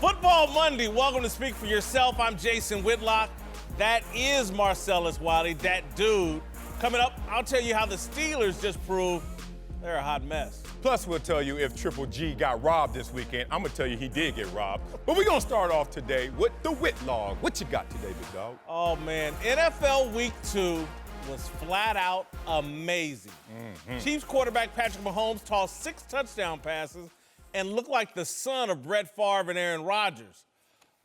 Football Monday. Welcome to Speak for Yourself. I'm Jason Whitlock. That is Marcellus Wiley, that dude. Coming up, I'll tell you how the Steelers just proved they're a hot mess. Plus, we'll tell you if Triple G got robbed this weekend. I'm going to tell you he did get robbed. But we're going to start off today with the Whitlock. What you got today, big dog? Oh, man. NFL Week 2 was flat out amazing. Chiefs quarterback Patrick Mahomes tossed 6 touchdown passes and looked like the son of Brett Favre and Aaron Rodgers.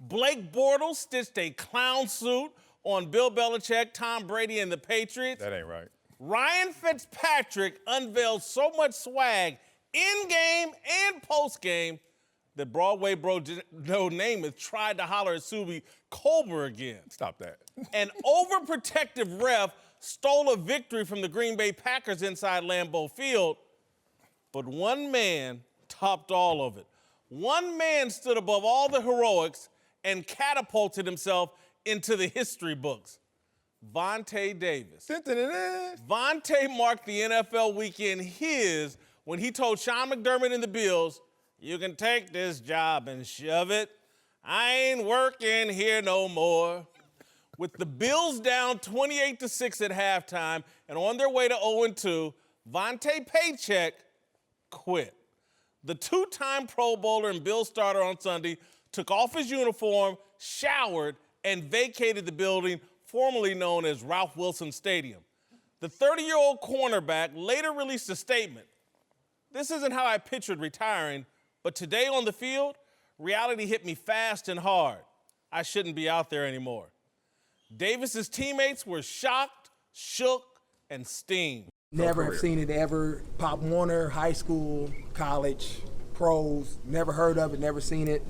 Blake Bortles stitched a clown suit on Bill Belichick, Tom Brady, and the Patriots. That ain't right. Ryan Fitzpatrick unveiled so much swag in-game and post-game that Broadway bro No Namath tried to holler at Subi Colbert again. Stop that. An overprotective ref stole a victory from the Green Bay Packers inside Lambeau Field, but one man topped all of it. One man stood above all the heroics and catapulted himself into the history books. Vontae Davis. Vontae marked the NFL weekend his when he told Sean McDermott and the Bills, "You can take this job and shove it. I ain't working here no more." With the Bills down 28-6 at halftime and on their way to 0-2, Vontae Paycheck quit. The two-time Pro Bowler and Bills starter on Sunday took off his uniform, showered, and vacated the building formerly known as Ralph Wilson Stadium. The 30-year-old cornerback later released a statement. "This isn't how I pictured retiring, but today on the field, reality hit me fast and hard. I shouldn't be out there anymore." Davis's teammates were shocked, shook, and steamed. Never have seen it ever. Pop Warner, high school, college, pros, never heard of it, never seen it.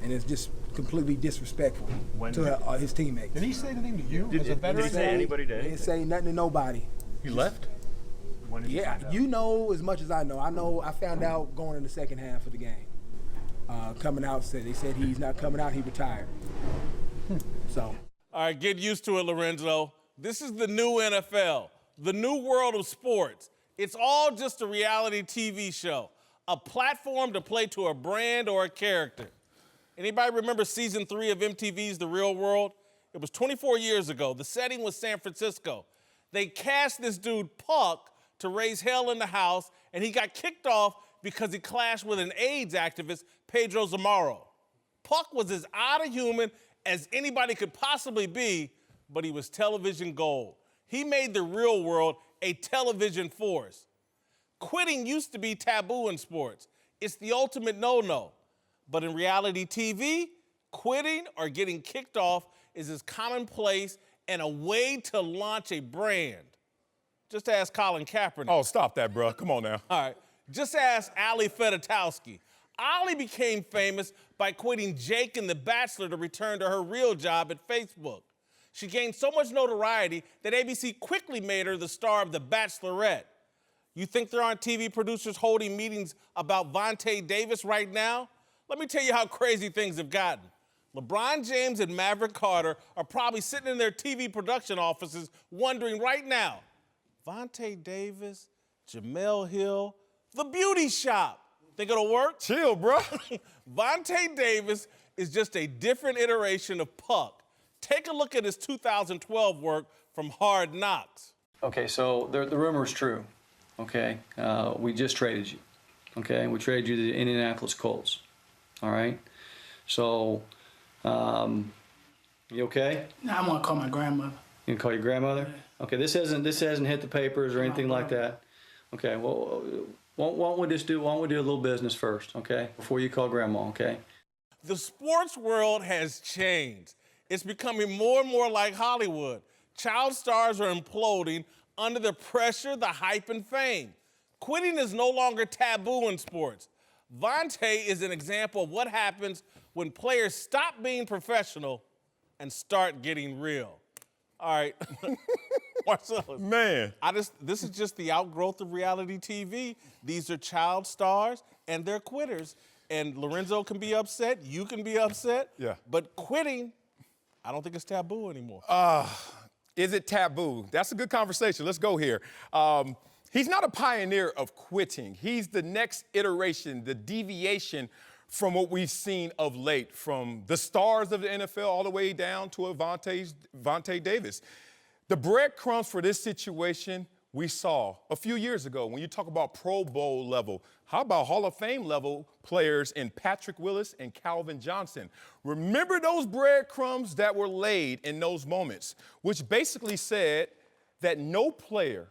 And it's just completely disrespectful to his teammates. Did he say anything to you as a veteran? Did he say anybody did? He didn't say nothing to nobody. He left? When did Yeah, you know as much as I know. I found out going in the second half of the game. Coming out, they said he's not coming out, he retired. So. All right, get used to it, Lorenzo. This is the new NFL, the new world of sports. It's all just a reality TV show, a platform to play to a brand or a character. Anybody remember season 3 of MTV's The Real World? It was 24 years ago. The setting was San Francisco. They cast this dude Puck to raise hell in the house, and he got kicked off because he clashed with an AIDS activist, Pedro Zamaro. Puck was as odd a human as anybody could possibly be, but he was television gold. He made The Real World a television force. Quitting used to be taboo in sports. It's the ultimate no-no. But in reality TV, quitting or getting kicked off is as commonplace and a way to launch a brand. Just ask Colin Kaepernick. Oh, stop that, bro. Come on now. All right. Just ask Ali Fedotowsky. Ali became famous by quitting Jake and The Bachelor to return to her real job at Facebook. She gained so much notoriety that ABC quickly made her the star of The Bachelorette. You think there aren't TV producers holding meetings about Vontae Davis right now? Let me tell you how crazy things have gotten. LeBron James and Maverick Carter are probably sitting in their TV production offices wondering right now, Vontae Davis, Jamel Hill, The Beauty Shop. Think it'll work? Chill, bro. Vontae Davis is just a different iteration of Puck. Take a look at his 2012 work from Hard Knocks. Okay, so the rumor is true. Okay, we just traded you. Okay, we traded you to the Indianapolis Colts. All right, so you okay? No, I'm gonna call my grandmother. You can call your grandmother? Yeah. Okay, this hasn't hit the papers or anything like that. Okay, well, why don't we do a little business first, okay? Before you call grandma, okay? The sports world has changed. It's becoming more and more like Hollywood. Child stars are imploding under the pressure, the hype, and fame. Quitting is no longer taboo in sports. Vontae is an example of what happens when players stop being professional and start getting real. All right, Marcellus. Man. This is just the outgrowth of reality TV. These are child stars, and they're quitters. And Lorenzo can be upset, you can be upset. Yeah. But quitting, I don't think it's taboo anymore. Is it taboo? That's a good conversation. Let's go here. He's not a pioneer of quitting. He's the next iteration, the deviation from what we've seen of late, from the stars of the NFL all the way down to Vontae Davis. The breadcrumbs for this situation we saw a few years ago. When you talk about Pro Bowl level, how about Hall of Fame level players in Patrick Willis and Calvin Johnson? Remember those breadcrumbs that were laid in those moments, which basically said that no player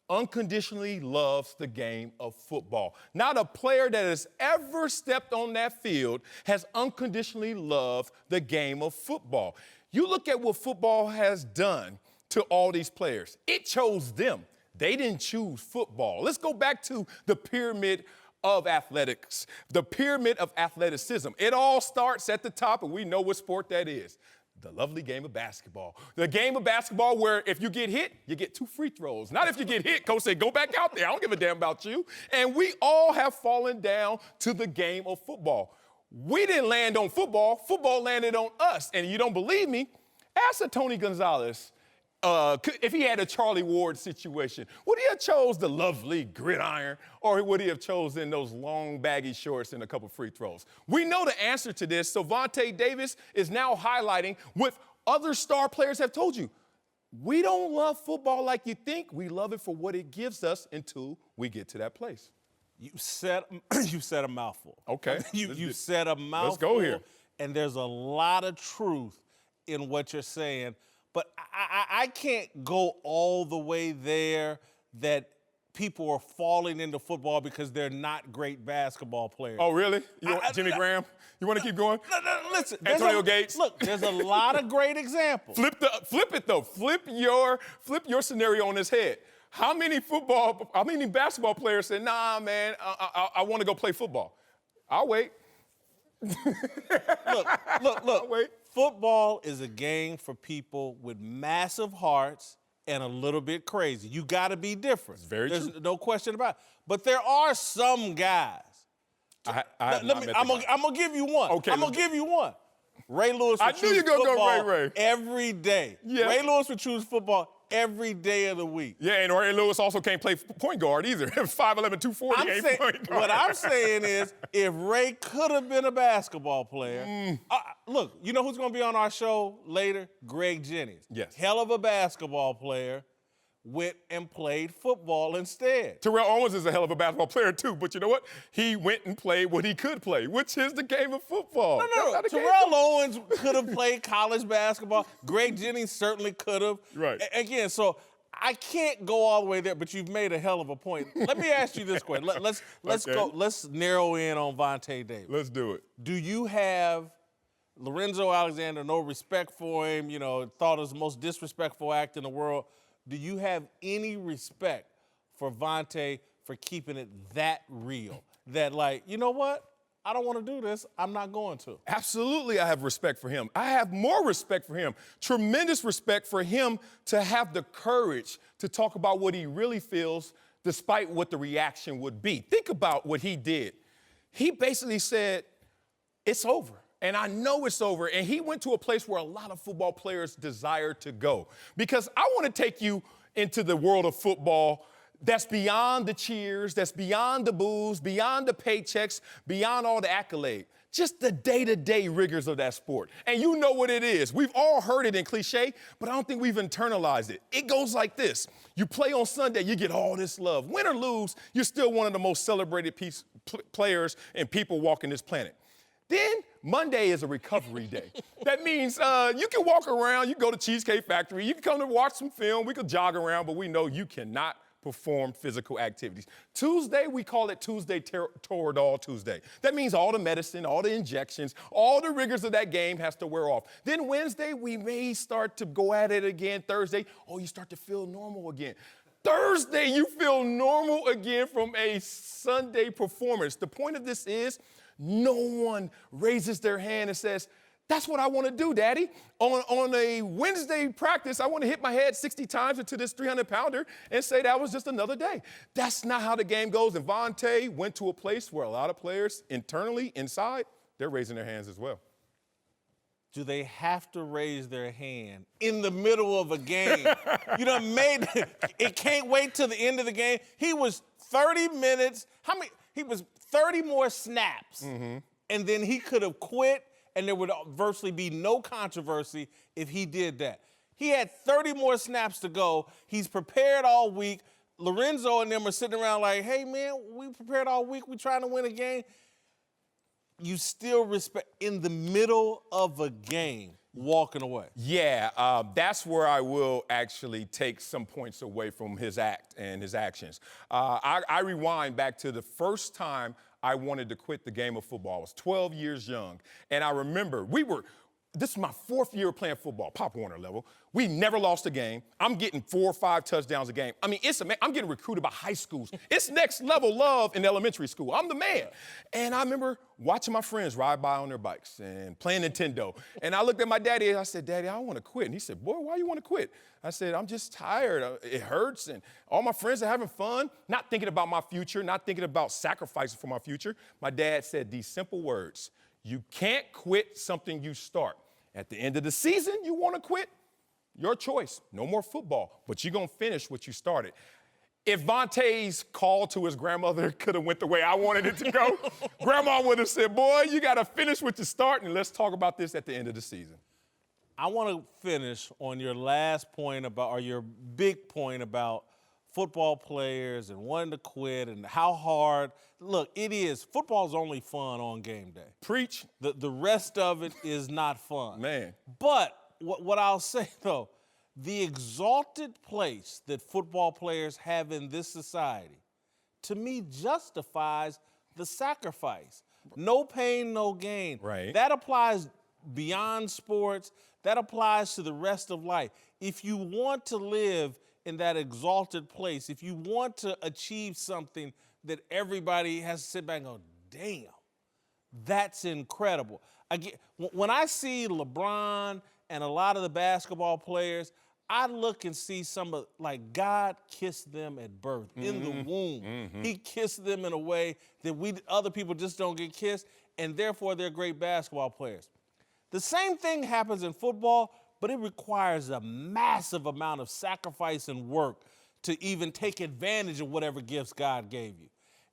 unconditionally loves the game of football. Not a player that has ever stepped on that field has unconditionally loved the game of football. You look at what football has done to all these players. It chose them. They didn't choose football. Let's go back to the pyramid of athletics, the pyramid of athleticism. It all starts at the top, and we know what sport that is. The lovely game of basketball. The game of basketball where if you get hit, you get 2 free throws. Not if you get hit, coach said, go back out there. I don't give a damn about you. And we all have fallen down to the game of football. We didn't land on football. Football landed on us. And you don't believe me? Ask Tony Gonzalez if he had a Charlie Ward situation. Would he have chose the lovely gridiron, or would he have chosen those long baggy shorts and a couple free throws? We know the answer to this, so Vontae Davis is now highlighting what other star players have told you. We don't love football like you think. We love it for what it gives us until we get to that place. You said a mouthful. Okay. You said a mouthful. Let's go here. And there's a lot of truth in what you're saying. But I can't go all the way there that people are falling into football because they're not great basketball players. Oh, really? Jimmy Graham? You want to keep going? No, listen. Antonio Gates? Look, there's a lot of great examples. Flip it, though. Flip your scenario on its head. How many basketball players say, nah, man, I want to go play football? I'll wait. Look. I'll wait. Football is a game for people with massive hearts and a little bit crazy. You got to be different. There's no question about it. But there are some guys. I'm gonna give you one. Okay. I'm gonna give you one. Ray Lewis would choose I knew you were gonna football go Ray. every day. Yeah. Ray Lewis would choose football every day of the week. Yeah, and Ray Lewis also can't play point guard either. 5'11", 240 ain't point guard. What I'm saying is, if Ray could have been a basketball player, look, you know who's going to be on our show later? Greg Jennings. Yes. Hell of a basketball player, went and played football instead. Terrell Owens is a hell of a basketball player too, but you know what? He went and played what he could play, which is the game of football. No. Terrell Owens could have played college basketball. Greg Jennings certainly could have. Right. Again, so I can't go all the way there, but you've made a hell of a point. Let me ask you this question. Let's Okay. go. Let's narrow in on Vontae Davis. Let's do it. Do you have Lorenzo Alexander, no respect for him, thought it was the most disrespectful act in the world? Do you have any respect for Vontae for keeping it that real? That you know what? I don't want to do this. I'm not going to. Absolutely, I have respect for him. I have more respect for him. Tremendous respect for him to have the courage to talk about what he really feels despite what the reaction would be. Think about what he did. He basically said, it's over. And I know it's over. And he went to a place where a lot of football players desire to go. Because I want to take you into the world of football that's beyond the cheers, that's beyond the boos, beyond the paychecks, beyond all the accolade. Just the day-to-day rigors of that sport. And you know what it is. We've all heard it in cliche, but I don't think we've internalized it. It goes like this. You play on Sunday, you get all this love. Win or lose, you're still one of the most celebrated players and people walking this planet. Then Monday is a recovery day. That means you can walk around, you go to Cheesecake Factory, you can come to watch some film, we can jog around, but we know you cannot perform physical activities. Tuesday, we call it Tuesday Toradol Tuesday. That means all the medicine, all the injections, all the rigors of that game has to wear off. Then Wednesday, we may start to go at it again. Thursday, you start to feel normal again. Thursday, you feel normal again from a Sunday performance. The point of this is, no one raises their hand and says, that's what I want to do, Daddy. On a Wednesday practice, I want to hit my head 60 times into this 300-pounder and say that was just another day. That's not how the game goes. And Vontae went to a place where a lot of players internally, inside, they're raising their hands as well. Do they have to raise their hand in the middle of a game? It can't wait till the end of the game. He was 30 minutes. He was 30 more snaps. Mm-hmm. And then he could have quit, and there would virtually be no controversy if he did that. He had 30 more snaps to go. He's prepared all week. Lorenzo and them are sitting around like, hey, man, we prepared all week. We trying to win a game. You still respect in the middle of a game walking away. Yeah, that's where I will actually take some points away from his act and his actions. I rewind back to the first time I wanted to quit the game of football. I was 12 years young, and I remember this is my 4th year playing football, Pop Warner level. We never lost a game. I'm getting 4 or 5 touchdowns a game. I mean, I'm getting recruited by high schools. It's next level love in elementary school. I'm the man. And I remember watching my friends ride by on their bikes and playing Nintendo. And I looked at my daddy and I said, Daddy, I want to quit. And he said, boy, why you want to quit? I said, I'm just tired. It hurts. And all my friends are having fun, not thinking about my future, not thinking about sacrificing for my future. My dad said these simple words: you can't quit something you start. At the end of the season, you want to quit? Your choice. No more football, but you're going to finish what you started. If Vontae's call to his grandmother could have went the way I wanted it to go, Grandma would have said, boy, you got to finish what you start, and let's talk about this at the end of the season. I want to finish on your last point about, or your big point about football players and wanting to quit and how hard. Look, it is. Football's only fun on game day. Preach. The rest of it is not fun. Man. But what I'll say, though, the exalted place that football players have in this society, to me, justifies the sacrifice. No pain, no gain. Right. That applies beyond sports. That applies to the rest of life. If you want to live in that exalted place, if you want to achieve something that everybody has to sit back and go, damn, that's incredible. Again, when I see LeBron and a lot of the basketball players, I look and see some of, like, God kissed them at birth, in the womb. He kissed them in a way that other people just don't get kissed, and therefore they're great basketball players. The same thing happens in football, but it requires a massive amount of sacrifice and work to even take advantage of whatever gifts God gave you.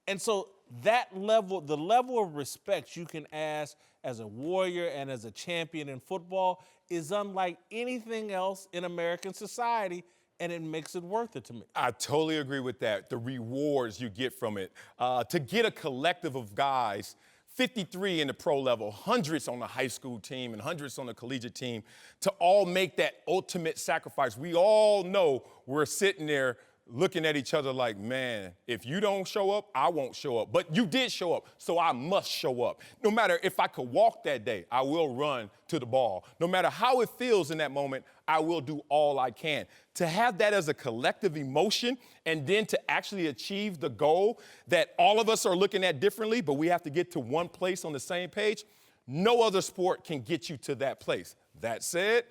And so that level, the level of respect you can ask as a warrior and as a champion in football is unlike anything else in American society, and it makes it worth it to me. I totally agree with that. The rewards you get from it. To get a collective of guys, 53 in the pro level, hundreds on the high school team and hundreds on the collegiate team, to all make that ultimate sacrifice. We all know we're sitting there looking at each other like, man, if you don't show up, I won't show up. But you did show up, so I must show up. No matter if I could walk that day, I will run to the ball. No matter how it feels in that moment, I will do all I can. To have that as a collective emotion and then to actually achieve the goal that all of us are looking at differently, but we have to get to one place on the same page, no other sport can get you to that place. That said,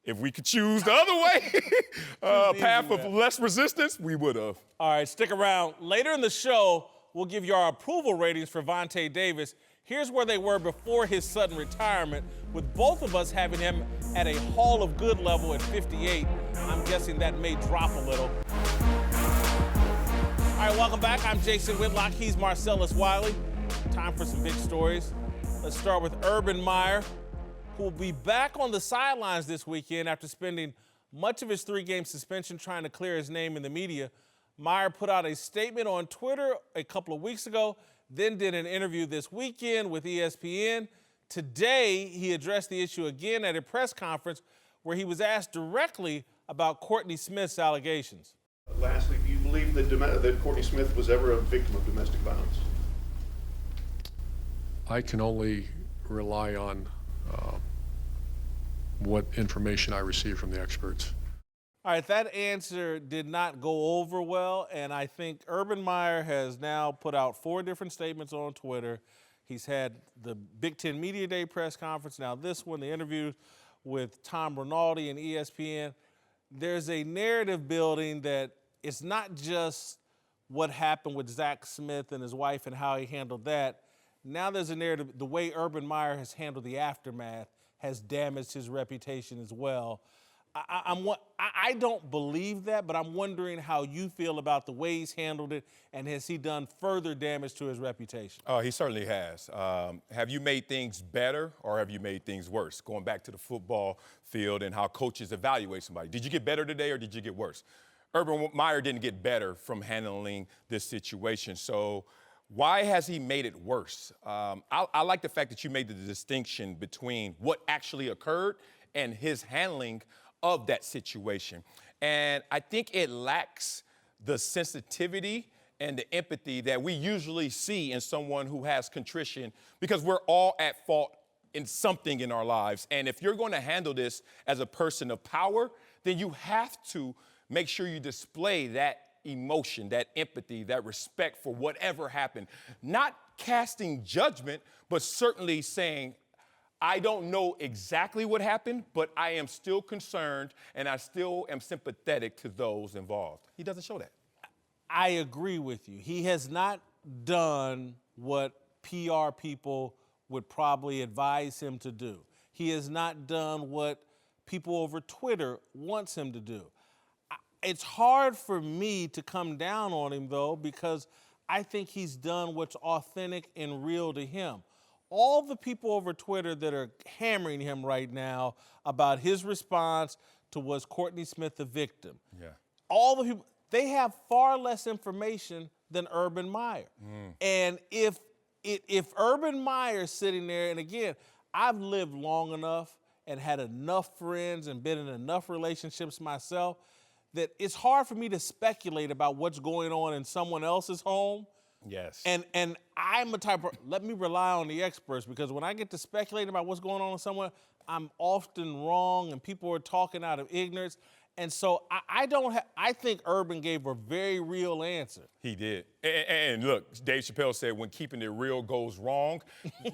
if we could choose the other way, path of less resistance, we would have. All right, stick around. Later in the show, we'll give you our approval ratings for Vontae Davis. Here's where they were before his sudden retirement, with both of us having him at a Hall of Good level at 58. I'm guessing that may drop a little. All right, welcome back. I'm Jason Whitlock. He's Marcellus Wiley. Time for some big stories. Let's start with Urban Meyer, who will be back on the sidelines this weekend after spending much of his 3-game suspension trying to clear his name in the media. Meyer put out a statement on Twitter a couple of weeks ago, then did an interview this weekend with ESPN. Today, he addressed the issue again at a press conference where he was asked directly about Courtney Smith's allegations. Lastly, do you believe that Courtney Smith was ever a victim of domestic violence? I can only rely on what information I receive from the experts. All right, that answer did not go over well, and I think Urban Meyer has now put out 4 different statements on Twitter. He's had the Big Ten Media Day press conference, now this one, the interview with Tom Rinaldi and ESPN. There's a narrative building that it's not just what happened with Zach Smith and his wife and how he handled that. Now there's a narrative, the way Urban Meyer has handled the aftermath has damaged his reputation as well. I don't believe that, but I'm wondering how you feel about the way he's handled it, and has he done further damage to his reputation? Oh, he certainly has. Have you made things better or have you made things worse? Going back to the football field and how coaches evaluate somebody. Did you get better today or did you get worse? Urban Meyer didn't get better from handling this situation. So why has he made it worse? I like the fact that you made the distinction between what actually occurred and his handling of that situation. And I think it lacks the sensitivity and the empathy that we usually see in someone who has contrition, because we're all at fault in something in our lives. And if you're going to handle this as a person of power, then you have to make sure you display that emotion, that empathy, that respect for whatever happened. Not casting judgment, but certainly saying, I don't know exactly what happened, but I am still concerned and I still am sympathetic to those involved. He doesn't show that. I agree with you. He has not done what PR people would probably advise him to do. He has not done what people over Twitter wants him to do. It's hard for me to come down on him, though, because I think he's done what's authentic and real to him. All the people over Twitter that are hammering him right now about his response to was Courtney Smith a victim? Yeah. All the people, they have far less information than Urban Meyer. And if Urban Meyer's sitting there, and again, I've lived long enough and had enough friends and been in enough relationships myself that it's hard for me to speculate about what's going on in someone else's home. Yes. And I'm a type of, let me rely on the experts, because when I get to speculating about what's going on with someone, I'm often wrong and people are talking out of ignorance. And so I think Urban gave a very real answer. He did. And look, Dave Chappelle said when keeping it real goes wrong,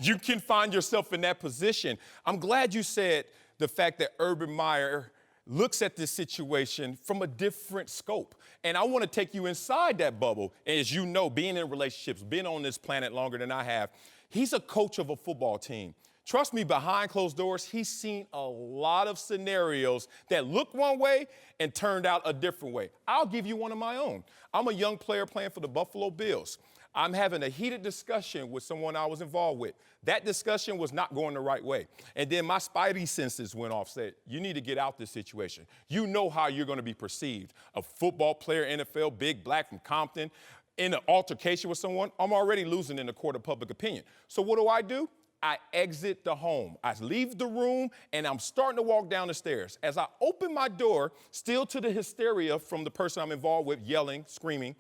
you can find yourself in that position. I'm glad you said the fact that Urban Meyer looks at this situation from a different scope. And I want to take you inside that bubble. As you know, being in relationships, being on this planet longer than I have, he's a coach of a football team. Trust me, behind closed doors, he's seen a lot of scenarios that looked one way and turned out a different way. I'll give you one of my own. I'm a young player playing for the Buffalo Bills. I'm having a heated discussion with someone I was involved with. That discussion was not going the right way. And then my spidey senses went off, said, you need to get out this situation. You know how you're going to be perceived. A football player, NFL, big black from Compton, in an altercation with someone, I'm already losing in the court of public opinion. So what do? I exit the home. I leave the room, and I'm starting to walk down the stairs. As I open my door, still to the hysteria from the person I'm involved with, yelling, screaming,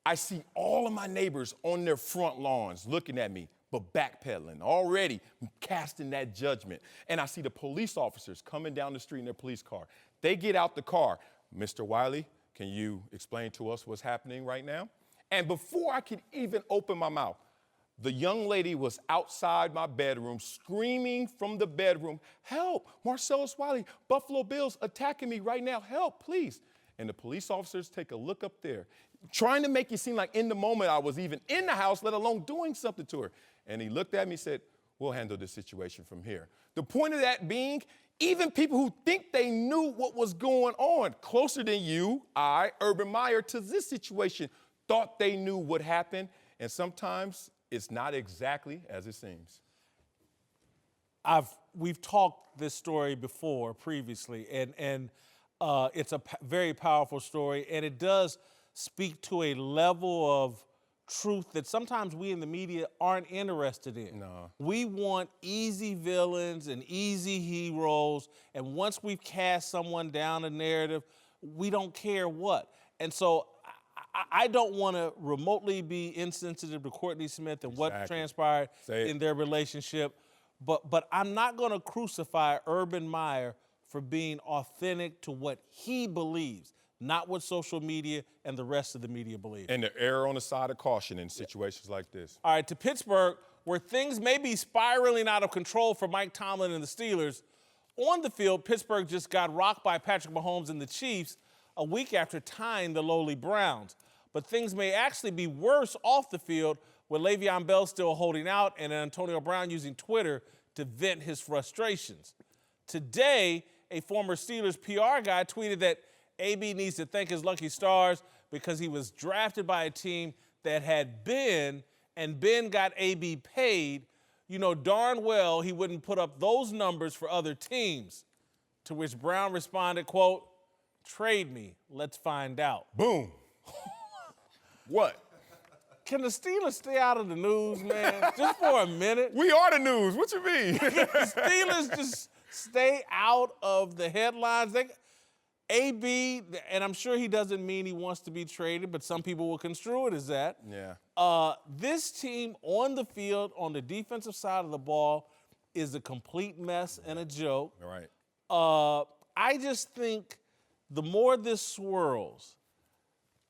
I see all of my neighbors on their front lawns looking at me, but backpedaling, already casting that judgment. And I see the police officers coming down the street in their police car. They get out the car. Mr. Wiley, can you explain to us what's happening right now? And before I could even open my mouth, the young lady was outside my bedroom screaming from the bedroom, help, Marcellus Wiley, Buffalo Bills attacking me right now, help, please. And the police officers take a look up there, trying to make it seem like in the moment I was even in the house, let alone doing something to her. And he looked at me and said, we'll handle this situation from here. The point of that being, even people who think they knew what was going on, closer than you, I, Urban Meyer, to this situation, thought they knew what happened. And sometimes it's not exactly as it seems. We've talked this story before previously, and it's a very powerful story, and it does speak to a level of truth that sometimes we in the media aren't interested in. No. We want easy villains and easy heroes, and once we've cast someone down a narrative, we don't care what. And so I don't want to remotely be insensitive to Courtney Smith and what transpired in their relationship, but I'm not going to crucify Urban Meyer for being authentic to what he believes, not what social media and the rest of the media believe. And the error on the side of caution in situations like this. All right, to Pittsburgh, where things may be spiraling out of control for Mike Tomlin and the Steelers. On the field, Pittsburgh just got rocked by Patrick Mahomes and the Chiefs a week after tying the lowly Browns. But things may actually be worse off the field, with Le'Veon Bell still holding out and Antonio Brown using Twitter to vent his frustrations. Today, a former Steelers PR guy, tweeted that AB needs to thank his lucky stars because he was drafted by a team that had Ben, and Ben got AB paid. You know darn well he wouldn't put up those numbers for other teams. To which Brown responded, quote, "Trade me, let's find out." Boom. What? Can the Steelers stay out of the news, man? Just for a minute. We are the news. What you mean? The Steelers just stay out of the headlines. AB, and I'm sure he doesn't mean he wants to be traded, but some people will construe it as that. Yeah. This team on the field, on the defensive side of the ball, is a complete mess and a joke. All right. I just think the more this swirls,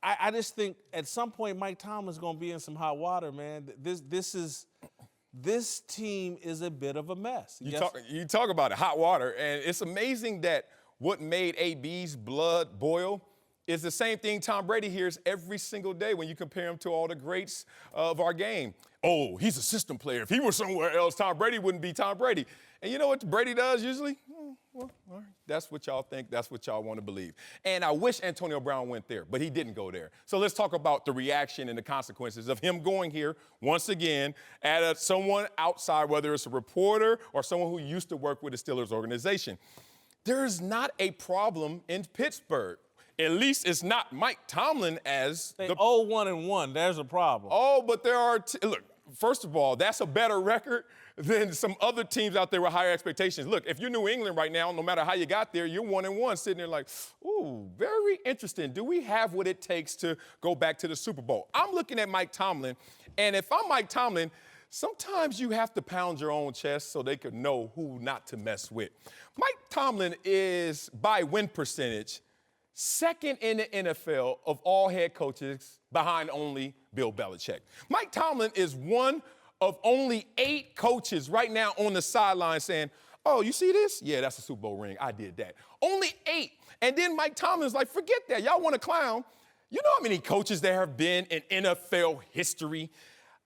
I just think at some point Mike Tomlin's going to be in some hot water, man. This team is a bit of a mess. You talk about it, hot water, and it's amazing that what made AB's blood boil is the same thing Tom Brady hears every single day when you compare him to all the greats of our game. Oh, he's a system player. If he were somewhere else, Tom Brady wouldn't be Tom Brady. And you know what Brady does usually? Well, all right. That's what y'all think. That's what y'all want to believe. And I wish Antonio Brown went there, but he didn't go there. So let's talk about the reaction and the consequences of him going here once again at someone outside, whether it's a reporter or someone who used to work with the Steelers organization. There's not a problem in Pittsburgh. At least it's not Mike Tomlin as the 0-1-1. There's a problem. Oh, but there are look. First of all, that's a better record than some other teams out there with higher expectations. Look, if you're New England right now, no matter how you got there, you're 1-1, sitting there like, ooh, very interesting. Do we have what it takes to go back to the Super Bowl? I'm looking at Mike Tomlin, and if I'm Mike Tomlin, sometimes you have to pound your own chest so they can know who not to mess with. Mike Tomlin is, by win percentage, second in the NFL of all head coaches behind only Bill Belichick. Mike Tomlin is one of only 8 coaches right now on the sideline saying, oh, you see this? Yeah, that's a Super Bowl ring. I did that. Only 8. And then Mike Tomlin's like, forget that. Y'all want to clown. You know how many coaches there have been in NFL history?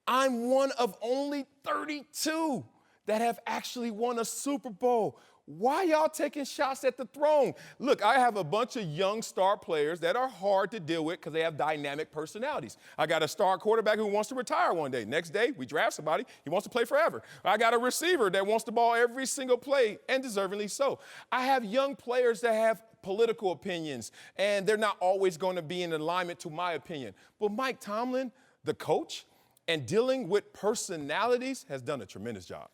I'm one of only 32 that have actually won a Super Bowl. Why y'all taking shots at the throne? Look, I have a bunch of young star players that are hard to deal with because they have dynamic personalities. I got a star quarterback who wants to retire one day. Next day, we draft somebody, he wants to play forever. I got a receiver that wants the ball every single play, and deservingly so. I have young players that have political opinions, and they're not always going to be in alignment to my opinion. But Mike Tomlin, the coach, and dealing with personalities has done a tremendous job.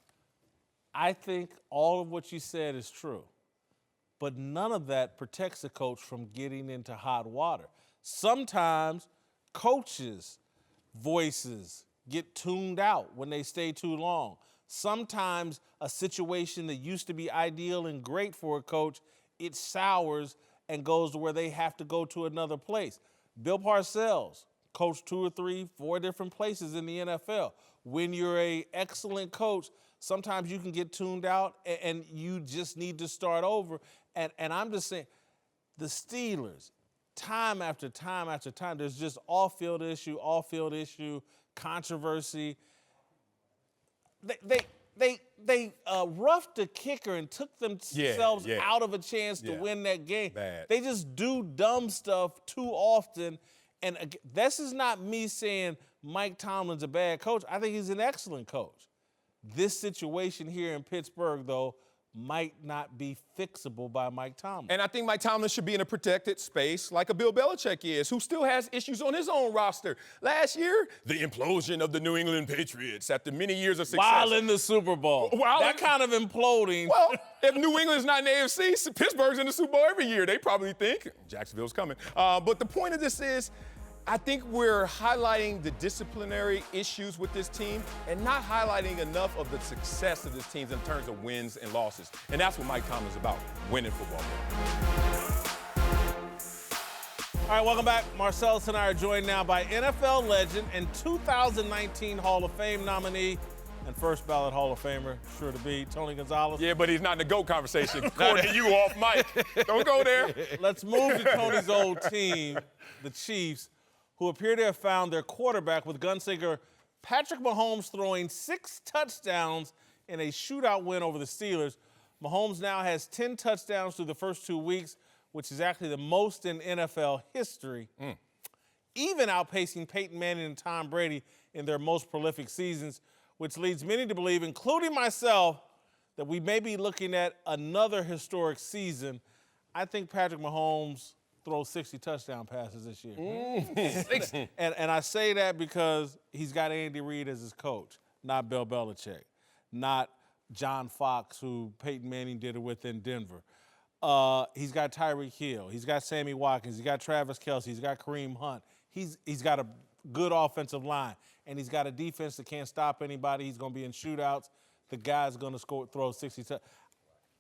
I think all of what you said is true, but none of that protects a coach from getting into hot water. Sometimes coaches' voices get tuned out when they stay too long. Sometimes a situation that used to be ideal and great for a coach, it sours and goes to where they have to go to another place. Bill Parcells coached 2 or 3, 4 different places in the NFL. When you're an excellent coach, sometimes you can get tuned out and you just need to start over. And I'm just saying, the Steelers, time after time after time, there's just off-field issue, controversy. They roughed the kicker and took themselves out of a chance to win that game. Bad. They just do dumb stuff too often. And this is not me saying Mike Tomlin's a bad coach. I think he's an excellent coach. This situation here in Pittsburgh, though, might not be fixable by Mike Tomlin. And I think Mike Tomlin should be in a protected space like a Bill Belichick is, who still has issues on his own roster. Last year, the implosion of the New England Patriots after many years of success. While in the Super Bowl. That kind of imploding. Well, if New England's not in the AFC, Pittsburgh's in the Super Bowl every year. They probably think Jacksonville's coming. But the point of this is, I think we're highlighting the disciplinary issues with this team and not highlighting enough of the success of this team in terms of wins and losses. And that's what Mike Tomlin's about, winning football games. All right, welcome back. Marcellus and I are joined now by NFL legend and 2019 Hall of Fame nominee and first ballot Hall of Famer, sure to be, Tony Gonzalez. Yeah, but he's not in the GOAT conversation. According to you off mic. Don't go there. Let's move to Tony's old team, the Chiefs, who appear to have found their quarterback with gunslinger Patrick Mahomes throwing 6 touchdowns in a shootout win over the Steelers. Mahomes now has 10 touchdowns through the first 2 weeks, which is actually the most in NFL history, even outpacing Peyton Manning and Tom Brady in their most prolific seasons, which leads many to believe, including myself, that we may be looking at another historic season. I think Patrick Mahomes throws 60 touchdown passes this year. And I say that because he's got Andy Reid as his coach, not Bill Belichick, not John Fox, who Peyton Manning did it with in Denver. He's got Tyreek Hill. He's got Sammy Watkins. He's got Travis Kelce. He's got Kareem Hunt. He's got a good offensive line, and he's got a defense that can't stop anybody. He's going to be in shootouts. The guy's going to throw 60 touchdowns.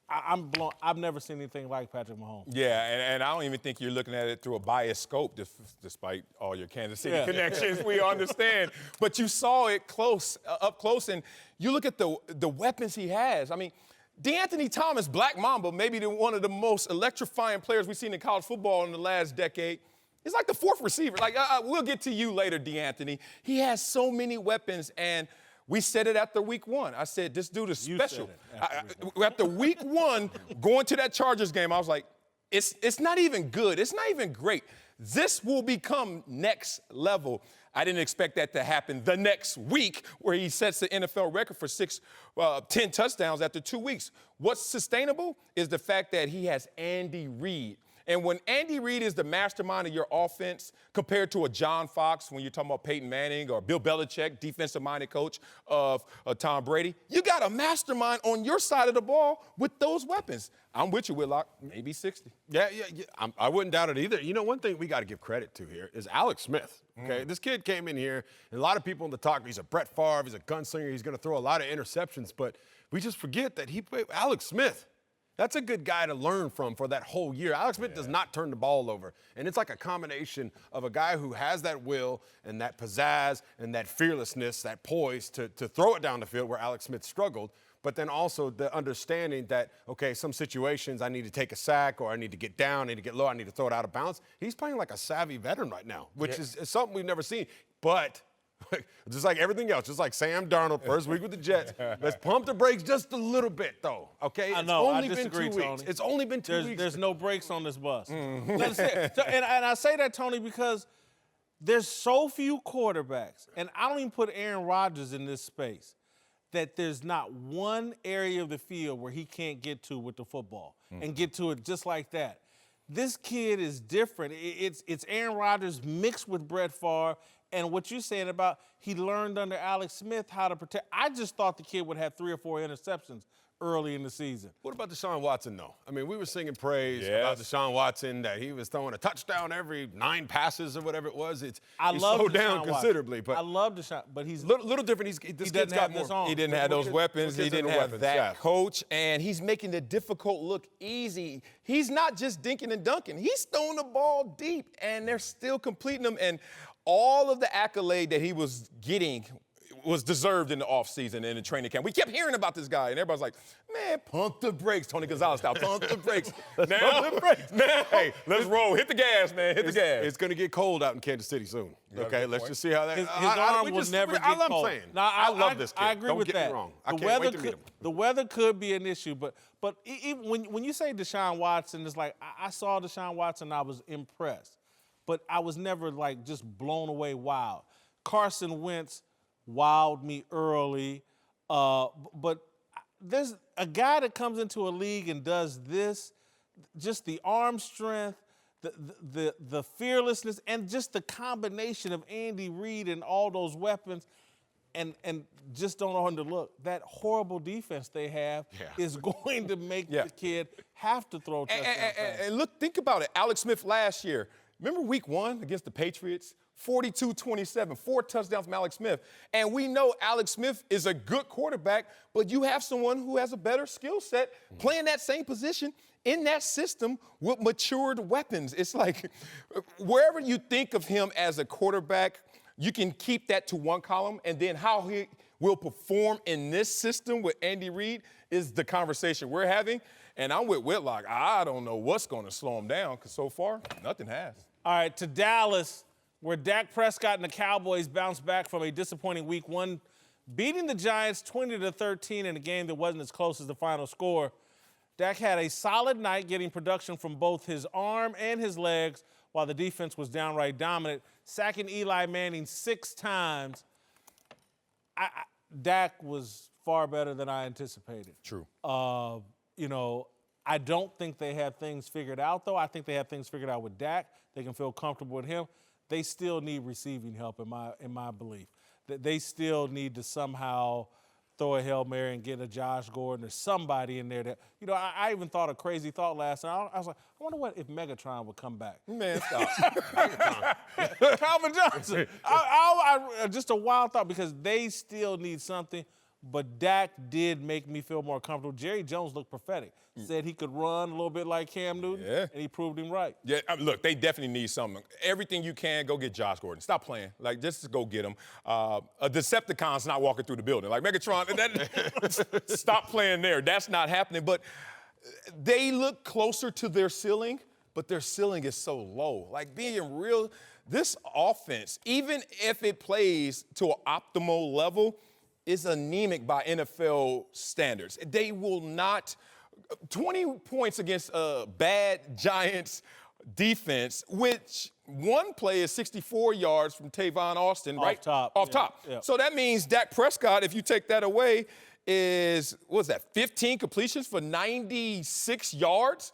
I'm blown. I've never seen anything like Patrick Mahomes. Yeah, and I don't even think you're looking at it through a biased scope, despite all your Kansas City connections. We understand. But you saw it up close, and you look at the weapons he has. I mean, DeAnthony Thomas, Black Mamba, maybe one of the most electrifying players we've seen in college football in the last decade. He's like the fourth receiver. Like, we'll get to you later, DeAnthony. He has so many weapons, and we said it after week one. I said, this dude is special. After week one, going to that Chargers game, I was like, it's not even good. It's not even great. This will become next level. I didn't expect that to happen the next week where he sets the NFL record for 10 touchdowns after 2 weeks. What's sustainable is the fact that he has Andy Reid. And when Andy Reid is the mastermind of your offense compared to a John Fox, when you're talking about Peyton Manning or Bill Belichick, defensive-minded coach of Tom Brady, you got a mastermind on your side of the ball with those weapons. I'm with you, Whitlock. Maybe 60. Yeah. I wouldn't doubt it either. You know, one thing we got to give credit to here is Alex Smith. Okay, this kid came in here, and a lot of people in the talk, he's a Brett Favre, he's a gunslinger, he's going to throw a lot of interceptions, but we just forget that he played Alex Smith. That's a good guy to learn from for that whole year. Alex Smith does not turn the ball over. And it's like a combination of a guy who has that will and that pizzazz and that fearlessness, that poise to throw it down the field where Alex Smith struggled, but then also the understanding that, okay, some situations I need to take a sack or I need to get down, I need to get low, I need to throw it out of bounds. He's playing like a savvy veteran right now, which is something we've never seen. But just like everything else, just like Sam Darnold, first week with the Jets, let's pump the brakes just a little bit, though, okay? I know, it's only I disagree, been 2 Tony. weeks. It's only been 2 weeks. There's no brakes on this bus. And I say that, Tony, because there's so few quarterbacks, and I don't even put Aaron Rodgers in this space, that there's not one area of the field where he can't get to with the football and get to it just like that. This kid is different. It's Aaron Rodgers mixed with Brett Favre. And what you're saying about he learned under Alex Smith how to protect. I just thought the kid would have 3 or 4 interceptions early in the season. What about Deshaun Watson, though? I mean, we were singing praise about Deshaun Watson, that he was throwing a touchdown every 9 passes or whatever it was. He slowed down considerably. But I love Deshaun, but he's little different. This kid's got more. He didn't have those weapons. He didn't have that coach. And he's making the difficult look easy. He's not just dinking and dunking. He's throwing the ball deep, and they're still completing them. And all of the accolade that he was getting was deserved in the offseason and in the training camp. We kept hearing about this guy, and everybody's like, man, pump the brakes, Tony Gonzalez style, pump the brakes. Hey, let's roll. Hit the gas, man, hit the gas. It's going to get cold out in Kansas City soon. Okay, let's just see how that. His arm will never get cold. I love this kid. I agree with that. Don't get me wrong. I can't wait to meet him. The weather could be an issue, but even when you say Deshaun Watson, it's like I saw Deshaun Watson, I was impressed. But I was never, like, just blown away wild. Carson Wentz wowed me early. But there's a guy that comes into a league and does this, just the arm strength, the fearlessness, and just the combination of Andy Reid and all those weapons, and just don't underlook. That horrible defense they have is going to make the kid have to throw touchdowns. And look, think about it. Alex Smith last year. Remember week 1 against the Patriots? 42-27, 4 touchdowns from Alex Smith. And we know Alex Smith is a good quarterback, but you have someone who has a better skill set playing that same position in that system with matured weapons. It's like wherever you think of him as a quarterback, you can keep that to one column, and then how he will perform in this system with Andy Reid is the conversation we're having. And I'm with Whitlock. I don't know what's going to slow him down, because so far, nothing has. All right, to Dallas, where Dak Prescott and the Cowboys bounced back from a disappointing week 1, beating the Giants 20-13 in a game that wasn't as close as the final score. Dak had a solid night getting production from both his arm and his legs while the defense was downright dominant, sacking Eli Manning 6 times. Dak was far better than I anticipated. True. You know, I don't think they have things figured out, though. I think they have things figured out with Dak. They can feel comfortable with him. They still need receiving help, in my belief. They still need to somehow throw a Hail Mary and get a Josh Gordon or somebody in there that, you know, I even thought a crazy thought last night. I was like, I wonder what if Megatron would come back. Man, stop. Calvin Johnson. Just a wild thought because they still need something. But Dak did make me feel more comfortable. Jerry Jones looked prophetic. Said he could run a little bit like Cam Newton, and he proved him right. Yeah, look, they definitely need something. Everything you can, go get Josh Gordon. Stop playing. Like, just go get him. A Decepticon's not walking through the building. Like, Megatron, stop playing there. That's not happening. But they look closer to their ceiling, but their ceiling is so low. Like, being real, this offense, even if it plays to an optimal level, is anemic by NFL standards. They will not 20 points against a bad Giants defense, which one play is 64 yards from Tavon Austin, right? Off top. Yeah. So that means Dak Prescott, if you take that away, is, what was that, 15 completions for 96 yards?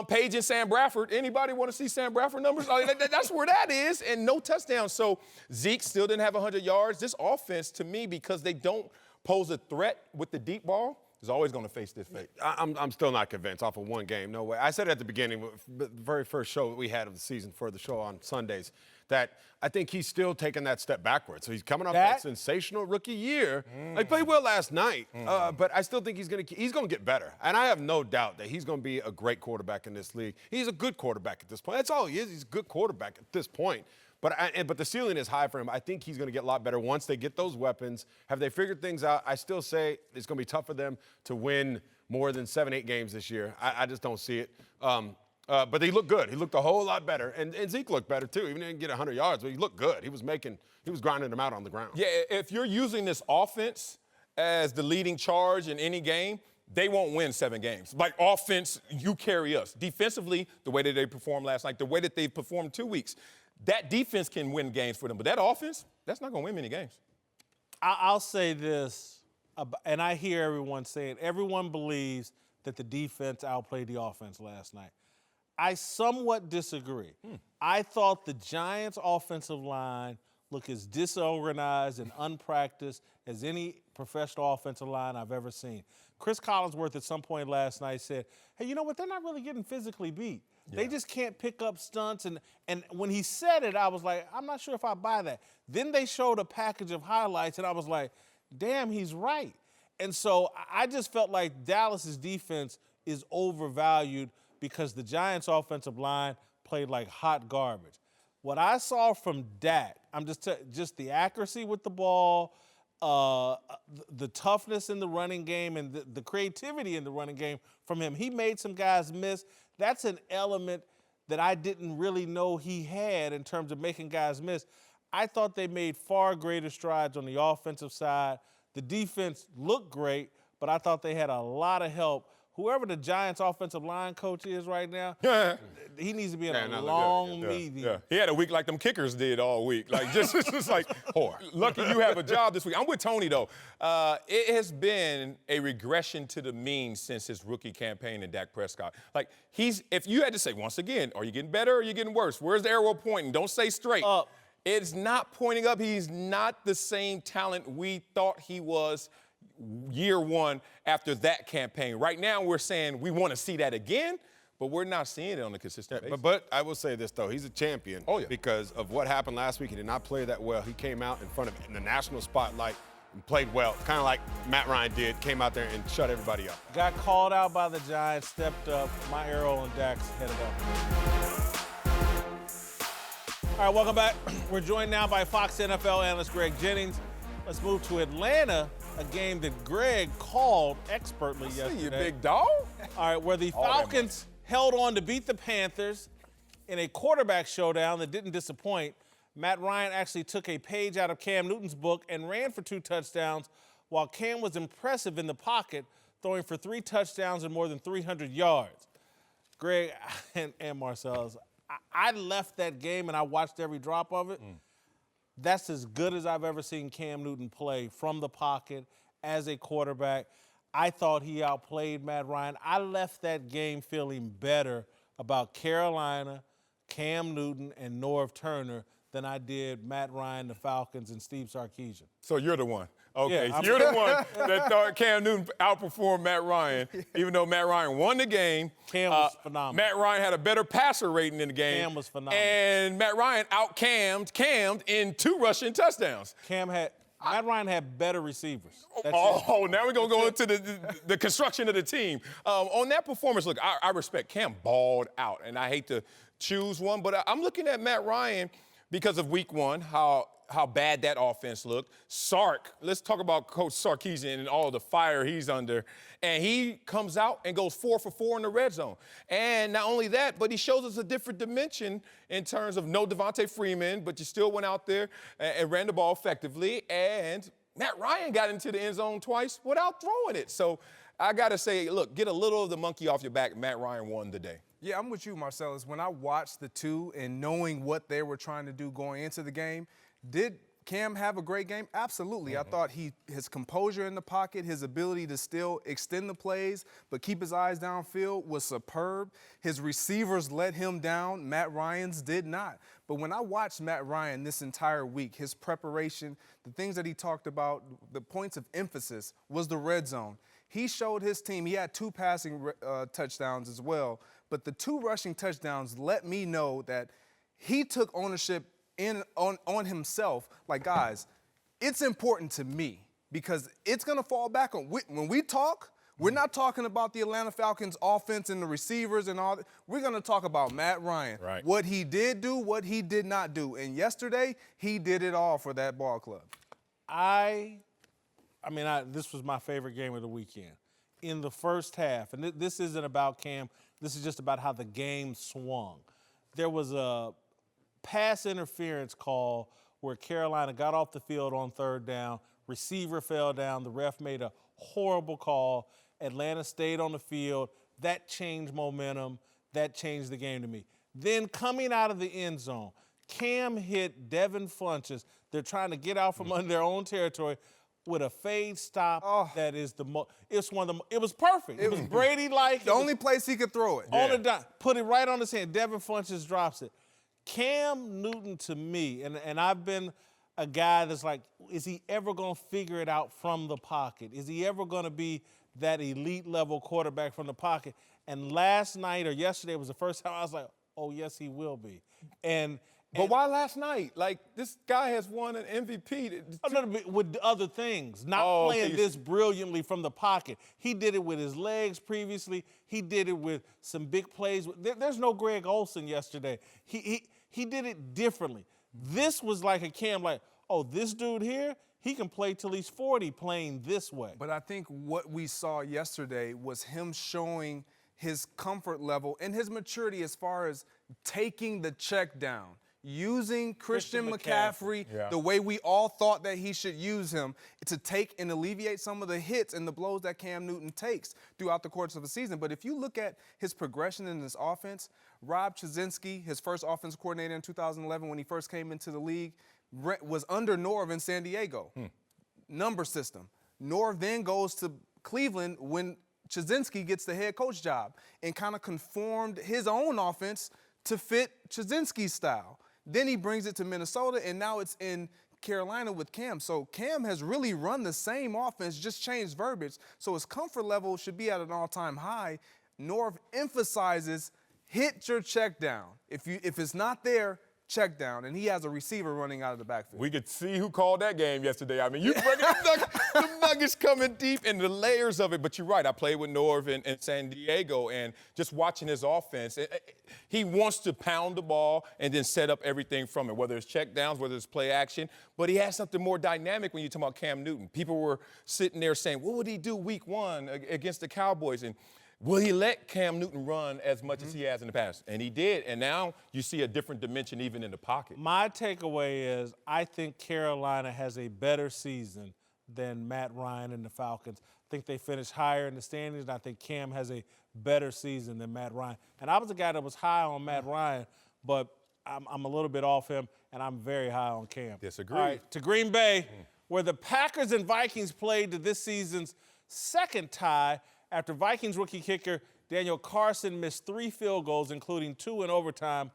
Page and Sam Bradford. Anybody want to see Sam Bradford numbers? That's where that is, and no touchdowns. So Zeke still didn't have 100 yards. This offense, to me, because they don't pose a threat with the deep ball, is always going to face this fate. I'm still not convinced off of one game. No way. I said at the beginning, the very first show that we had of the season for the show on Sundays, that I think he's still taking that step backwards. So he's coming off that sensational rookie year. He played well last night, but I still think he's going to get better. And I have no doubt that he's going to be a great quarterback in this league. He's a good quarterback at this point. That's all he is. He's a good quarterback at this point. But the ceiling is high for him. I think he's going to get a lot better once they get those weapons. Have they figured things out? I still say it's going to be tough for them to win more than 7-8 games this year. I just don't see it. But he looked good. He looked a whole lot better. And Zeke looked better, too. Even if he didn't get 100 yards, but he looked good. He was grinding them out on the ground. Yeah, if you're using this offense as the leading charge in any game, they won't win 7 games. Like, offense, you carry us. Defensively, the way that they performed last night, the way that they performed 2 weeks, that defense can win games for them. But that offense, that's not going to win many games. I'll say this, and I hear everyone saying, everyone believes that the defense outplayed the offense last night. I somewhat disagree. I thought the Giants' offensive line looked as disorganized and unpracticed as any professional offensive line I've ever seen. Chris Collinsworth at some point last night said, hey, you know what, they're not really getting physically beat. Yeah. They just can't pick up stunts. And when he said it, I was like, I'm not sure if I buy that. Then they showed a package of highlights, and I was like, damn, he's right. And so I just felt like Dallas's defense is overvalued because the Giants' offensive line played like hot garbage. What I saw from Dak, I'm just the accuracy with the ball, the toughness in the running game, and the creativity in the running game from him. He made some guys miss. That's an element that I didn't really know he had in terms of making guys miss. I thought they made far greater strides on the offensive side. The defense looked great, but I thought they had a lot of help. Whoever the Giants' offensive line coach is right now, he needs to be in a long meeting. Yeah. He had a week like them kickers did all week. Like, just like, lucky you have a job this week. I'm with Tony, though. It has been a regression to the mean since his rookie campaign in Dak Prescott. Like, if you had to say, once again, are you getting better or are you getting worse? Where's the arrow pointing? Don't say straight. Up. It's not pointing up. He's not the same talent we thought he was year one after that campaign. Right now, we're saying we want to see that again, but we're not seeing it on a consistent basis. But I will say this, though. He's a champion because of what happened last week. He did not play that well. He came out in front of in the national spotlight and played well, kind of like Matt Ryan did, came out there and shut everybody up. Got called out by the Giants, stepped up. My arrow on Dak's headed up. All right, welcome back. We're joined now by Fox NFL analyst Greg Jennings. Let's move to Atlanta, a game that Greg called expertly yesterday. See you, big dog. All right, where the Falcons held on to beat the Panthers in a quarterback showdown that didn't disappoint. Matt Ryan actually took a page out of Cam Newton's book and ran for 2 touchdowns. While Cam was impressive in the pocket, throwing for 3 touchdowns and more than 300 yards. Greg and Marcellus, I left that game and I watched every drop of it. That's as good as I've ever seen Cam Newton play from the pocket as a quarterback. I thought he outplayed Matt Ryan. I left that game feeling better about Carolina, Cam Newton, and Norv Turner than I did Matt Ryan, the Falcons, and Steve Sarkisian. So you're the one. Okay, Yeah, so you're the one that thought Cam Newton outperformed Matt Ryan, even though Matt Ryan won the game. Cam was phenomenal. Matt Ryan had a better passer rating in the game. Cam was phenomenal. And Matt Ryan cammed in 2 rushing touchdowns. Matt Ryan had better receivers. That's it. Oh, now we're going to go into the construction of the team. On that performance, look, I respect Cam balled out, and I hate to choose one, but I'm looking at Matt Ryan because of week 1, how bad that offense looked. Let's talk about Coach Sarkisian and all the fire he's under. And he comes out and goes 4 for 4 in the red zone. And not only that, but he shows us a different dimension in terms of no Devontae Freeman, but you still went out there and ran the ball effectively. And Matt Ryan got into the end zone twice without throwing it. So I got to say, look, get a little of the monkey off your back. Matt Ryan won the day. Yeah, I'm with you, Marcellus. When I watched the two and knowing what they were trying to do going into the game, did Cam have a great game? Absolutely. I thought his composure in the pocket, his ability to still extend the plays but keep his eyes downfield was superb. His receivers let him down. Matt Ryan's did not. But when I watched Matt Ryan this entire week, his preparation, the things that he talked about, the points of emphasis was the red zone. He showed his team. He had 2 passing touchdowns as well. But the 2 rushing touchdowns let me know that he took ownership on himself. Like, guys, it's important to me because it's going to fall back on when we talk. We're not talking about the Atlanta Falcons offense and the receivers and all that. We're going to talk about Matt Ryan. Right. What he did do, what he did not do. And yesterday, he did it all for that ball club. This was my favorite game of the weekend. In the first half, and this isn't about Cam, this is just about how the game swung. There was a pass interference call where Carolina got off the field on 3rd down, receiver fell down, the ref made a horrible call, Atlanta stayed on the field. That changed momentum, that changed the game to me. Then coming out of the end zone, Cam hit Devin Funchess. They're trying to get out from under their own territory with a fade stop that is it was perfect. It was Brady-like. The only place he could throw it. On the dime, put it right on his hand. Devin Funchess drops it. Cam Newton, to me, and I've been a guy that's like, is he ever going to figure it out from the pocket? Is he ever going to be that elite level quarterback from the pocket? And last night or yesterday was the first time I was like, oh, yes, he will be. But why last night? Like, this guy has won an MVP. With other things, not playing this brilliantly from the pocket. He did it with his legs previously. He did it with some big plays. There's no Greg Olsen yesterday. He did it differently. This was like a Cam, like, oh, this dude here, he can play till he's 40 playing this way. But I think what we saw yesterday was him showing his comfort level and his maturity as far as taking the check down. Using Christian McCaffrey the way we all thought that he should use him to take and alleviate some of the hits and the blows that Cam Newton takes throughout the course of the season. But if you look at his progression in this offense, Rob Chudzinski, his first offensive coordinator in 2011 when he first came into the league, was under Norv in San Diego. Number system. Norv then goes to Cleveland when Chudzinski gets the head coach job and kind of conformed his own offense to fit Chudzinski's style. Then he brings it to Minnesota, and now it's in Carolina with Cam. So Cam has really run the same offense, just changed verbiage. So his comfort level should be at an all-time high. Norv emphasizes hit your check down. If it's not there, check down, and he has a receiver running out of the backfield. We could see who called that game yesterday. I mean, you bring the Nuggets coming deep in the layers of it. But you're right. I played with Norv in San Diego, and just watching his offense, he wants to pound the ball and then set up everything from it, whether it's check downs, whether it's play action. But he has something more dynamic when you talk about Cam Newton. People were sitting there saying, what would he do week 1 against the Cowboys? And will he let Cam Newton run as much as he has in the past? And he did, and now you see a different dimension even in the pocket. My takeaway is I think Carolina has a better season than Matt Ryan and the Falcons. think they finished higher in the standings, and I think Cam has a better season than Matt Ryan. And I was a guy that was high on Matt Ryan, but I'm a little bit off him, and I'm very high on Cam. Disagree. All right, to Green Bay, where the Packers and Vikings played to this season's second tie after Vikings rookie kicker Daniel Carson missed 3 field goals, including 2 in overtime.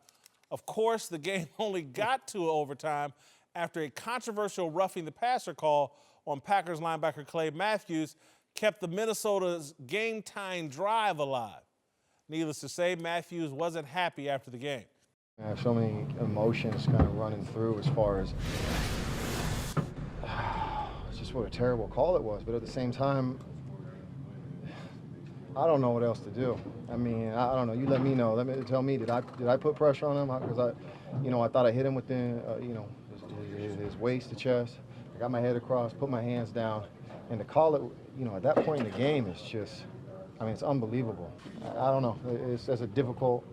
Of course, the game only got to overtime after a controversial roughing the passer call on Packers linebacker Clay Matthews kept the Minnesota's game-tying drive alive. Needless to say, Matthews wasn't happy after the game. I have so many emotions kind of running through as far as just what a terrible call it was. But at the same time, I don't know what else to do. I mean, I don't know. You let me know. Tell me. Did I put pressure on him? Because I thought I hit him within his waist to chest. I got my head across, put my hands down, and to call it, at that point in the game, it's just, it's unbelievable. I don't know. It's a difficult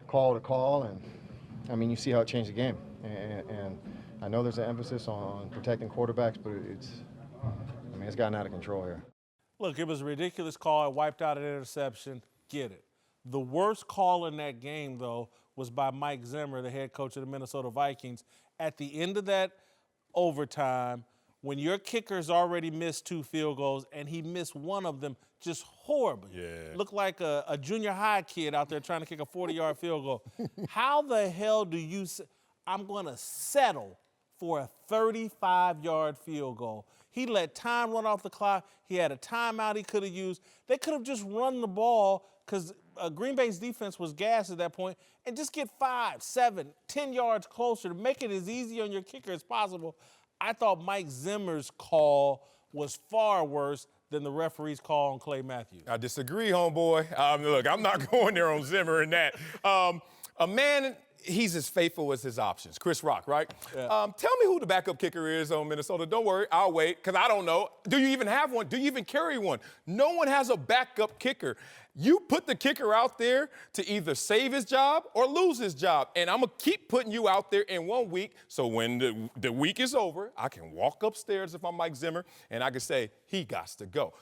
call to call, and you see how it changed the game. And I know there's an emphasis on protecting quarterbacks, but it's gotten out of control here. Look, it was a ridiculous call. It wiped out an interception. Get it. The worst call in that game, though, was by Mike Zimmer, the head coach of the Minnesota Vikings. At the end of that overtime, when your kicker's already missed 2 field goals and he missed one of them just horribly. Yeah. Looked like a junior high kid out there trying to kick a 40-yard field goal. How the hell do you I'm going to settle for a 35-yard field goal? He let time run off the clock. He had a timeout he could have used. They could have just run the ball because Green Bay's defense was gassed at that point and just get 5, 7, 10 yards closer to make it as easy on your kicker as possible. I thought Mike Zimmer's call was far worse than the referee's call on Clay Matthews. I disagree, homeboy. Look, I'm not going there on Zimmer and that. A man, he's as faithful as his options. Chris Rock, right? Yeah. Tell me who the backup kicker is on Minnesota. Don't worry, I'll wait, because I don't know. Do you even have one? Do you even carry one? No one has a backup kicker. You put the kicker out there to either save his job or lose his job. And I'm going to keep putting you out there in 1 week, so when the week is over, I can walk upstairs if I'm Mike Zimmer, and I can say, he gots to go.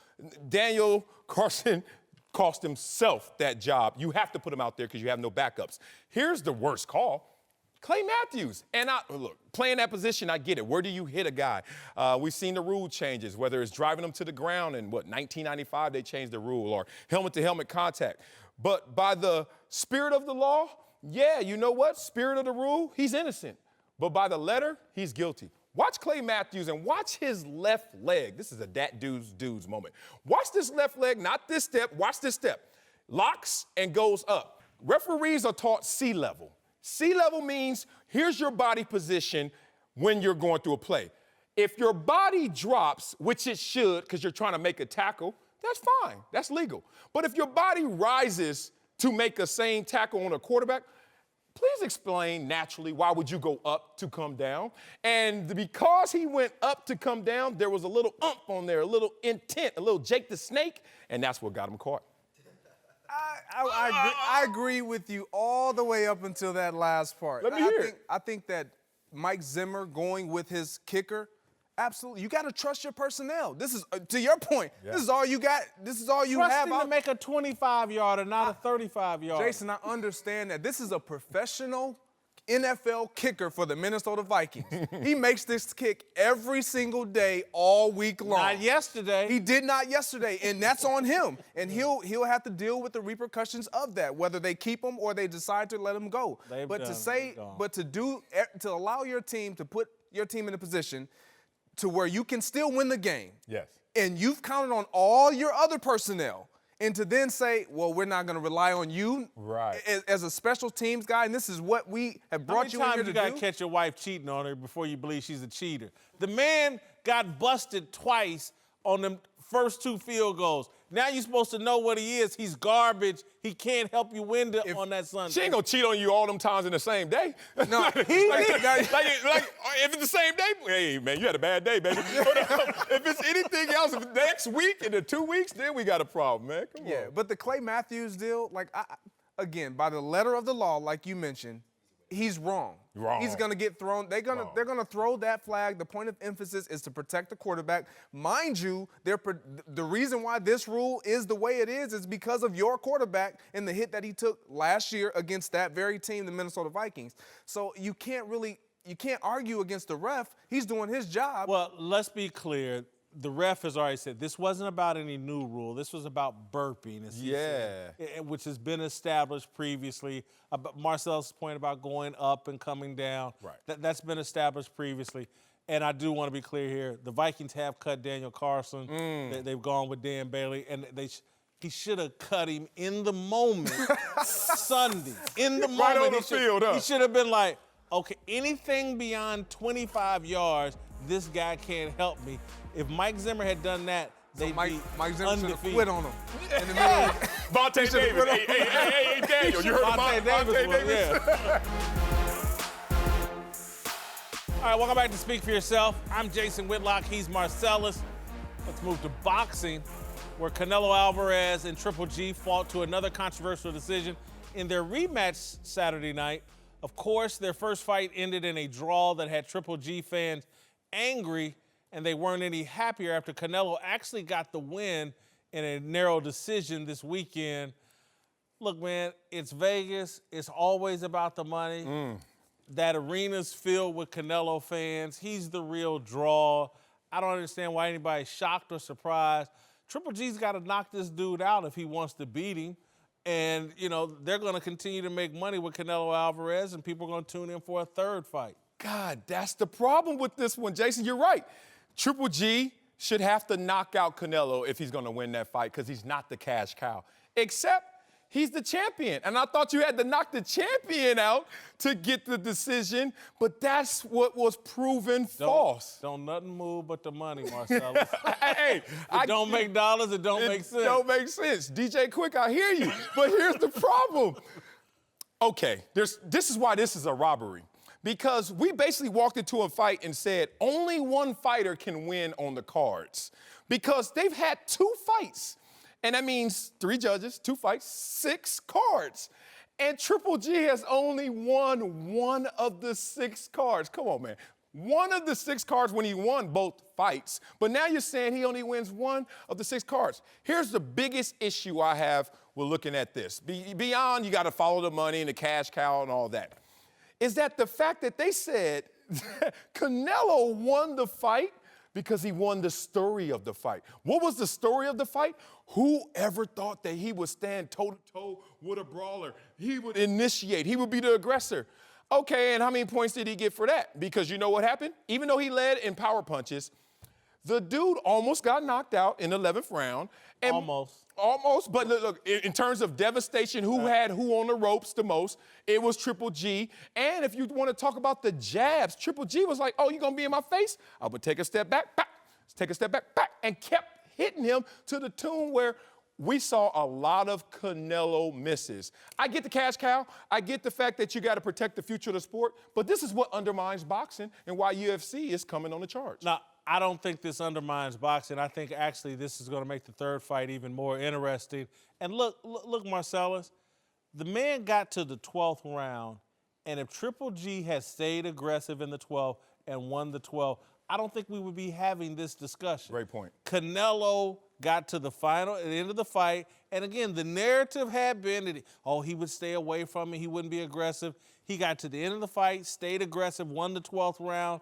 Daniel Carson cost himself that job. You have to put him out there because you have no backups. Here's the worst call. Clay Matthews. And look, playing that position, I get it. Where do you hit a guy? We've seen the rule changes, whether it's driving him to the ground in, 1995 they changed the rule, or helmet-to-helmet contact. But by the spirit of the law, yeah, you know what? Spirit of the rule, he's innocent. But by the letter, he's guilty. Watch Clay Matthews and watch his left leg. This is a that dude's moment. Watch this left leg, not this step. Watch this step. Locks and goes up. Referees are taught C-level. C-level means here's your body position when you're going through a play. If your body drops, which it should because you're trying to make a tackle, that's fine. That's legal. But if your body rises to make a sane tackle on a quarterback, please explain naturally why would you go up to come down? And because he went up to come down, there was a little ump on there, a little intent, a little Jake the Snake, and that's what got him caught. I agree with you all the way up until that last part. Let me hear it. I think that Mike Zimmer going with his kicker, absolutely. You got to trust your personnel. This is, to your point, This is all you got. This is all you have. Trust him to make a 25-yarder, not a 35-yarder. Jason, I understand that. This is a professional NFL kicker for the Minnesota Vikings. He makes this kick every single day, all week long. Not yesterday. He did not yesterday, and that's on him. And he'll have to deal with the repercussions of that, whether they keep him or they decide to let him go. To allow your team to put your team in a position to where you can still win the game. Yes. And you've counted on all your other personnel. And to then say, well, we're not going to rely on you as a special teams guy, and this is what we have brought you in here to do. How many times you got to catch your wife cheating on her before you believe she's a cheater? The man got busted twice on them first 2 field goals. Now you're supposed to know what he is. He's garbage. He can't help you win on that Sunday. She ain't gonna cheat on you all them times in the same day. No, like if it's the same day, hey man, you had a bad day, baby. If it's anything else, if next week in the 2 weeks, then we got a problem, man. Come on. But the Clay Matthews deal, again, by the letter of the law, like you mentioned, he's wrong. He's gonna get thrown. They're gonna throw that flag. The point of emphasis is to protect the quarterback. Mind you, the reason why this rule is the way it is because of your quarterback and the hit that he took last year against that very team, the Minnesota Vikings. So you can't argue against the ref. He's doing his job. Well, let's be clear. The ref has already said this wasn't about any new rule. This was about burping, as he said, which has been established previously. Marcellus' point about going up and coming down, that's been established previously. And I do want to be clear here. The Vikings have cut Daniel Carlson. They've gone with Dan Bailey, and he should have cut him in the moment Sunday. In the moment. Right on the field, huh? He should have been like, okay, anything beyond 25 yards, this guy can't help me. If Mike Zimmer had done that, they'd be Mike Zimmer should have undefeated. quit on him. In the middle of Vontae Davis. Hey, Daniel, you heard about Vontae Davis? All right, welcome back to Speak for Yourself. I'm Jason Whitlock. He's Marcellus. Let's move to boxing, where Canelo Alvarez and Triple G fought to another controversial decision in their rematch Saturday night. Of course, their first fight ended in a draw that had Triple G fans angry, and they weren't any happier after Canelo actually got the win in a narrow decision this weekend. Look, man, it's Vegas. It's always about the money. That arena's filled with Canelo fans. He's the real draw. I don't understand why anybody's shocked or surprised. Triple G's got to knock this dude out if he wants to beat him. And, you know, they're going to continue to make money with Canelo Alvarez, and people are going to tune in for a third fight. God, that's the problem with this one, Jason. You're right. Triple G should have to knock out Canelo if he's going to win that fight because he's not the cash cow. Except he's the champion. And I thought you had to knock the champion out to get the decision, but that's what was proven false. Don't nothing move but the money, Marcellus. Hey, it don't make dollars, it don't make sense. It don't make sense. DJ Quick, I hear you. But here's the problem. Okay, this is why this is a robbery. Because we basically walked into a fight and said only one fighter can win on the cards. Because they've had 2 fights. And that means 3 judges, 2 fights, 6 cards. And Triple G has only won 1 of the 6 cards. Come on, man. 1 of the 6 cards when he won both fights. But now you're saying he only wins 1 of the 6 cards. Here's the biggest issue I have with looking at this. Beyond you got to follow the money and the cash cow and all that. Is that the fact that they said Canelo won the fight because he won the story of the fight. What was the story of the fight? Whoever thought that he would stand toe-to-toe with a brawler? He would initiate. He would be the aggressor. Okay, and how many points did he get for that? Because you know what happened? Even though he led in power punches, the dude almost got knocked out in the 11th round. And Almost, but look, in terms of devastation, who had who on the ropes the most? It was Triple G. And if you want to talk about the jabs, Triple G was like, oh, you going to be in my face? I would take a step back, take a step back, and kept hitting him to the tune where we saw a lot of Canelo misses. I get the cash cow. I get the fact that you got to protect the future of the sport, but this is what undermines boxing and why UFC is coming on the charge. Now, I don't think this undermines boxing. I think actually this is going to make the third fight even more interesting. And look, Marcellus, the man got to the 12th round, and if Triple G had stayed aggressive in the 12th and won the 12th, I don't think we would be having this discussion. Great point. Canelo got to the end of the fight, and again, the narrative had been that, he would stay away from it, he wouldn't be aggressive. He got to the end of the fight, stayed aggressive, won the 12th round,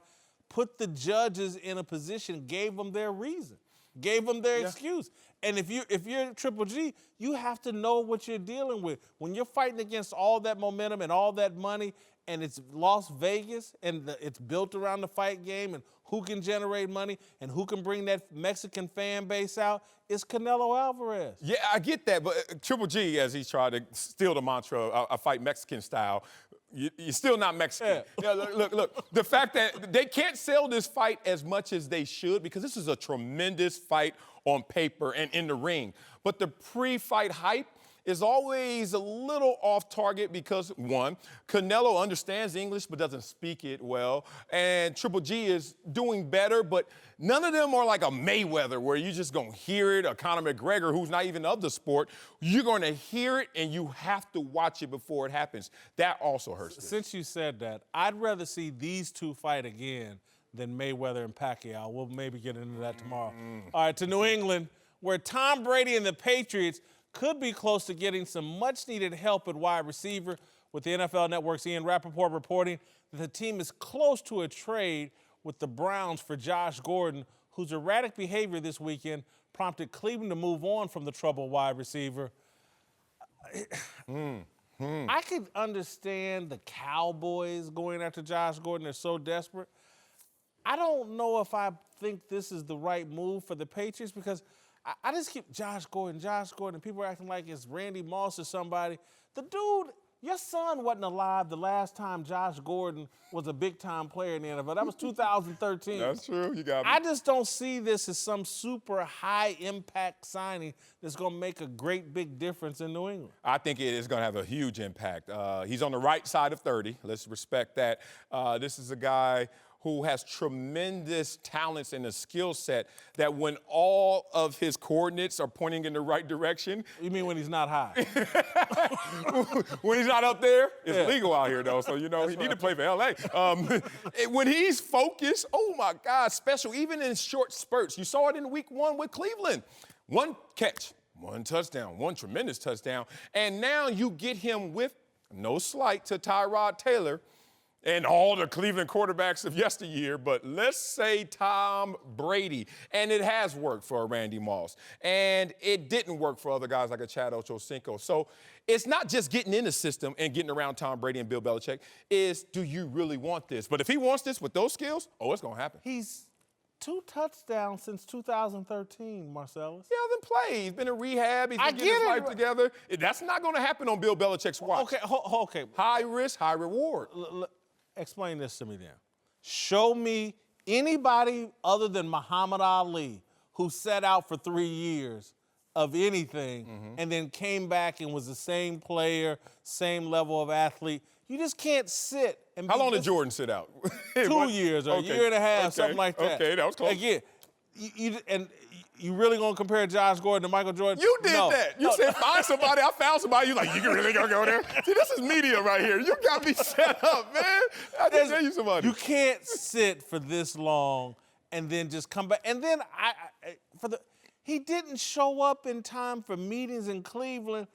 put the judges in a position, gave them their reason, gave them their excuse. And if you're Triple G, you have to know what you're dealing with. When you're fighting against all that momentum and all that money, and it's Las Vegas, and it's built around the fight game, and who can generate money, and who can bring that Mexican fan base out, it's Canelo Alvarez. Yeah, I get that, but Triple G, as he's tried to steal the mantra, I fight Mexican style, you're still not Mexican. Yeah. Look. The fact that they can't sell this fight as much as they should because this is a tremendous fight on paper and in the ring. But the pre-fight hype is always a little off target because, one, Canelo understands English but doesn't speak it well, and Triple G is doing better, but none of them are like a Mayweather where you're just going to hear it, or Conor McGregor, who's not even of the sport. You're going to hear it, and you have to watch it before it happens. That also hurts this. Since you said that, I'd rather see these two fight again than Mayweather and Pacquiao. We'll maybe get into that tomorrow. All right, to New England, where Tom Brady and the Patriots could be close to getting some much-needed help at wide receiver, with the NFL Network's Ian Rappaport reporting that the team is close to a trade with the Browns for Josh Gordon, whose erratic behavior this weekend prompted Cleveland to move on from the troubled wide receiver. I could understand the Cowboys going after Josh Gordon. They're so desperate. I don't know if I think this is the right move for the Patriots, because I just keep Josh Gordon, and people are acting like it's Randy Moss or somebody. The dude, your son wasn't alive the last time Josh Gordon was a big-time player in the NFL. That was 2013. That's true. You got me. I just don't see this as some super high-impact signing that's going to make a great big difference in New England. I think it is going to have a huge impact. He's on the right side of 30. Let's respect that. This is a guy who has tremendous talents and a skill set that when all of his coordinates are pointing in the right direction. You mean when he's not high? When he's not up there, it's legal out here, though, so, you know, he need to play for L.A. When he's focused, oh, my God, special, even in short spurts. You saw it in week 1 with Cleveland. One catch, one touchdown, one tremendous touchdown, and now you get him with, no slight to Tyrod Taylor, and all the Cleveland quarterbacks of yesteryear, but let's say Tom Brady. And it has worked for a Randy Moss. And it didn't work for other guys like a Chad Ochocinco. So it's not just getting in the system and getting around Tom Brady and Bill Belichick. It's, do you really want this? But if he wants this with those skills, oh, it's going to happen. He's 2 touchdowns since 2013, Marcellus. He hasn't played. He's been in rehab. He's been getting his life together. That's not going to happen on Bill Belichick's watch. Okay. High risk, high reward. Explain this to me then. Show me anybody other than Muhammad Ali who sat out for 3 years of anything and then came back and was the same player, same level of athlete. You just can't sit and How long did Jordan sit out? 2 years or a year and a half, something like that. Okay, that was close. Again, you really gonna compare Josh Gordon to Michael Jordan? You did that. You said find somebody. I found somebody. You like, you really gonna go there? See, this is media right here. You got me set up, man. I just tell you somebody. You can't sit for this long and then just come back. And then he didn't show up in time for meetings in Cleveland.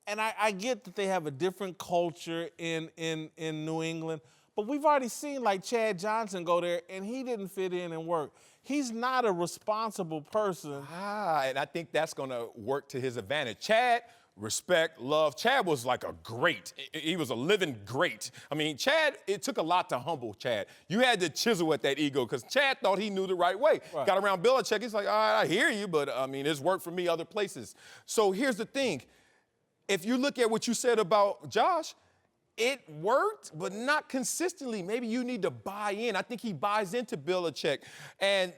And I get that they have a different culture in New England, but we've already seen like Chad Johnson go there and he didn't fit in and work. He's not a responsible person. And I think that's going to work to his advantage. Chad, respect, love. Chad was like a great. He was a living great. I mean, Chad, it took a lot to humble Chad. You had to chisel at that ego because Chad thought he knew the right way. Right. Got around Belichick. He's like, all right, I hear you, but, I mean, it's worked for me other places. So here's the thing. If you look at what you said about Josh, it worked, but not consistently. Maybe you need to buy in. I think he buys into Belichick and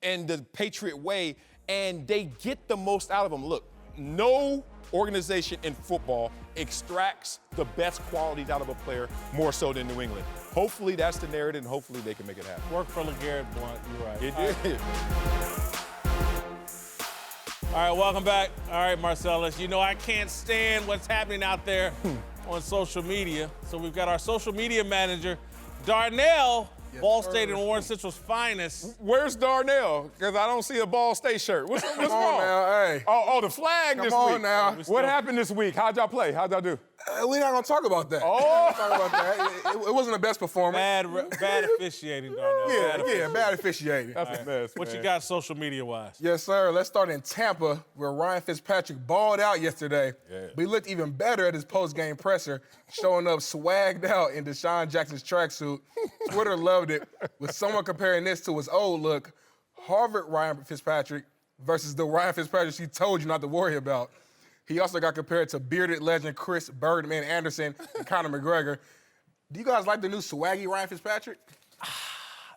the Patriot way, and they get the most out of him. Look, no organization in football extracts the best qualities out of a player more so than New England. Hopefully that's the narrative, and hopefully they can make it happen. Work for LeGarrette Blount, you're right. It did. All right, welcome back. All right, Marcellus, you know I can't stand what's happening out there on social media. So we've got our social media manager, Darnell, Ball State and Warren Central's finest. Where's Darnell? Because I don't see a Ball State shirt. What's wrong? Now, hey. Oh, the flag this week. Come on now. What happened this week? How'd y'all play? How'd y'all do? We're not going to talk about that. Oh. Talk about that. It wasn't the best performance. Bad officiating, Darnell. Bad officiating. That's a mess, What man. you got social media-wise? Yes, sir. Let's start in Tampa, where Ryan Fitzpatrick balled out yesterday. Yeah. But he looked even better at his post-game presser, showing up swagged out in Deshaun Jackson's tracksuit. Twitter loved it, with someone comparing this to his old look, Harvard Ryan Fitzpatrick versus the Ryan Fitzpatrick he told you not to worry about. He also got compared to bearded legend Chris Birdman Anderson and Conor McGregor. Do you guys like the new swaggy Ryan Fitzpatrick?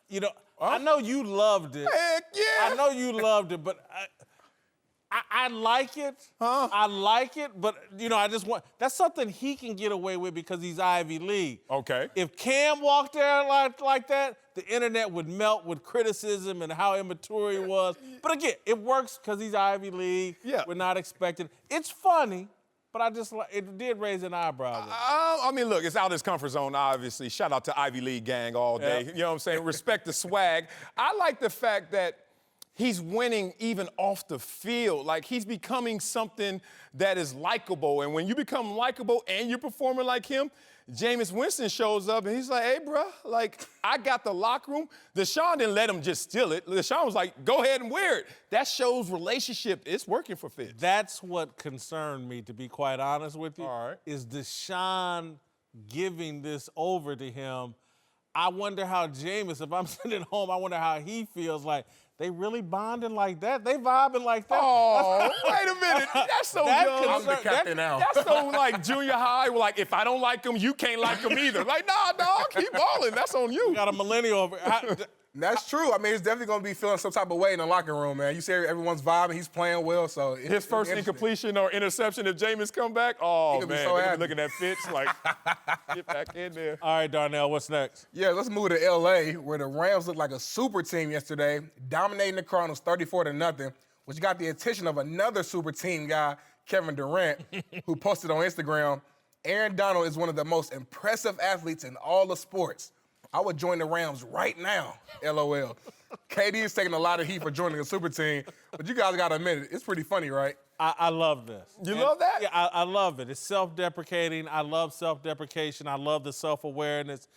You know, I know you loved it. Heck yeah. I know you loved it, but I like it. I like it, but, you know, I just want, that's something he can get away with because he's Ivy League. Okay. If Cam walked there like that, the internet would melt with criticism and how immature he was. But again, it works because he's Ivy League. Yeah. We're not expecting. It's funny, but it did raise an eyebrow. I mean, look, it's out of his comfort zone, obviously. Shout out to Ivy League gang all day. Yep. You know what I'm saying? Respect the swag. I like the fact that he's winning even off the field. Like, he's becoming something that is likable. And when you become likable and you're performing like him, Jameis Winston shows up and he's like, hey, bro, like, I got the locker room. Deshaun didn't let him just steal it. Deshaun was like, go ahead and wear it. That shows relationship. It's working for Fitz. That's what concerned me, to be quite honest with you. All right. Is Deshaun giving this over to him? I wonder how Jameis, if I'm sitting at home, I wonder how he feels like, they really bonding like that? They vibing like that? Oh, wait a minute. That's so young. I'm the captain now. That's so like junior high. Like, if I don't like him, you can't like him either. Like, nah, dog, keep balling. That's on you. We got a millennial over That's true. I mean, it's definitely going to be feeling some type of way in the locker room, man. You see everyone's vibing. He's playing well, so his first incompletion or interception if Jameis come back, oh, man, so they're looking at Fitz like, get back in there. All right, Darnell, what's next? Yeah, let's move to L.A., where the Rams looked like a super team yesterday, dominating the Cardinals 34-0, which got the attention of another super team guy, Kevin Durant, who posted on Instagram, Aaron Donald is one of the most impressive athletes in all of sports. I would join the Rams right now, LOL. KD is taking a lot of heat for joining a super team, but you guys got to admit it. It's pretty funny, right? I love this. You love that? Yeah, I love it. It's self-deprecating. I love self-deprecation. I love the self-awareness.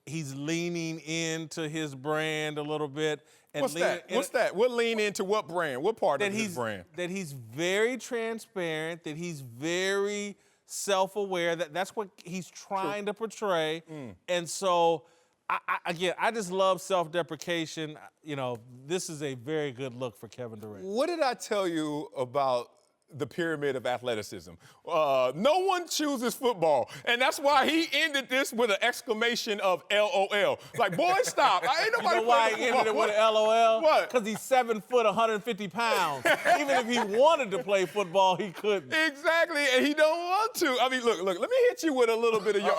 He's leaning into his brand a little bit. And What's that? What lean into what brand? What part of his brand? That he's very transparent, that he's very self-aware. That's what he's trying to portray. And so, I just love self-deprecation. You know, this is a very good look for Kevin Durant. What did I tell you about the pyramid of athleticism? No one chooses football, and that's why he ended this with an exclamation of LOL. Like, boy, stop. I ain't nobody You know why playing he ended it football. with an LOL? What? Because he's 7 foot, 150 pounds. Even if he wanted to play football, he couldn't. Exactly, and he don't want to. I mean, look, let me hit you with a little bit of your...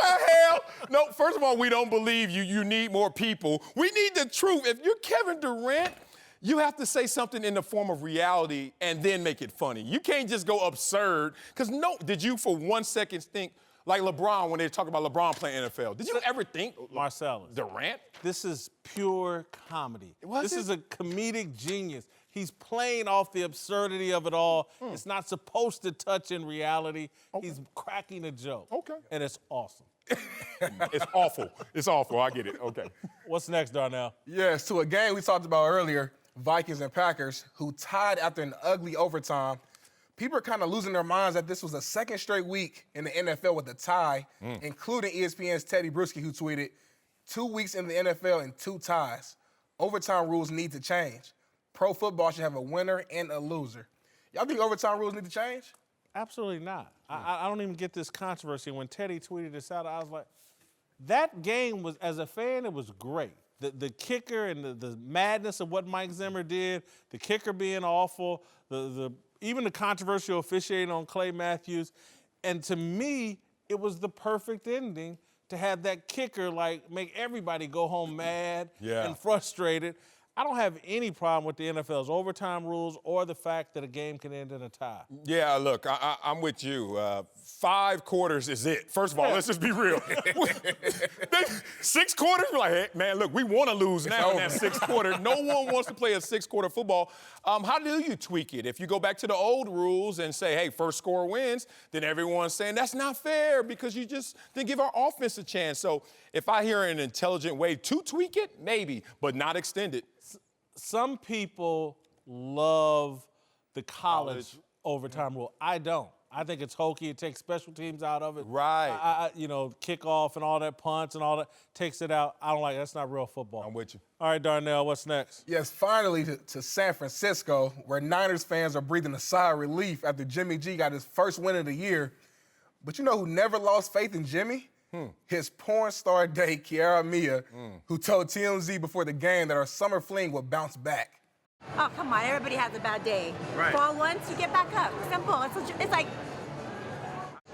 hell? No, first of all, we don't believe you. You need more people. We need the truth. If you're Kevin Durant, you have to say something in the form of reality and then make it funny. You can't just go absurd. Because did you for 1 second think, like LeBron when they talk about LeBron playing NFL, did you ever think Marcellus. Durant? This is pure comedy. Was this it? is a comedic genius. He's playing off the absurdity of it all. It's not supposed to touch in reality. Okay. He's cracking a joke. Okay. And it's awesome. It's awful. It's awful. I get it. Okay. What's next, Darnell? Yes, to a game we talked about earlier, Vikings and Packers, who tied after an ugly overtime. People are kind of losing their minds that this was a second straight week in the NFL with a tie, including ESPN's Teddy Bruschi, who tweeted, 2 weeks in the NFL and 2 ties. Overtime rules need to change. Pro football should have a winner and a loser. Y'all think overtime rules need to change? Absolutely not. I don't even get this controversy. When Teddy tweeted this out, I was like, that game was, as a fan, it was great. The kicker and the madness of what Mike Zimmer did, the kicker being awful, even the controversial officiating on Clay Matthews. And to me, it was the perfect ending to have that kicker, like, make everybody go home mad and frustrated. I don't have any problem with the NFL's overtime rules or the fact that a game can end in a tie. Yeah, look, I'm with you. 5 quarters is it. First of all, let's just be real. 6 quarters, we're like, hey, man, look, we want to lose now in that 6th quarter. No one wants to play a 6-quarter football. How do you tweak it? If you go back to the old rules and say, hey, first score wins, then everyone's saying that's not fair because you just didn't give our offense a chance. So if I hear an intelligent way to tweak it, maybe, but not extend it. Some people love the college overtime rule. I don't. I think it's hokey. It takes special teams out of it. Right. Kickoff and all that, punts and all that, takes it out. I don't like it. That's not real football. I'm with you. All right, Darnell, what's next? Yes, finally to San Francisco, where Niners fans are breathing a sigh of relief after Jimmy G got his first win of the year. But you know who never lost faith in Jimmy? His porn star date, Kiara Mia, who told TMZ before the game that her summer fling would bounce back. Oh, come on. Everybody has a bad day. Right. Fall once, you get back up. Simple. It's like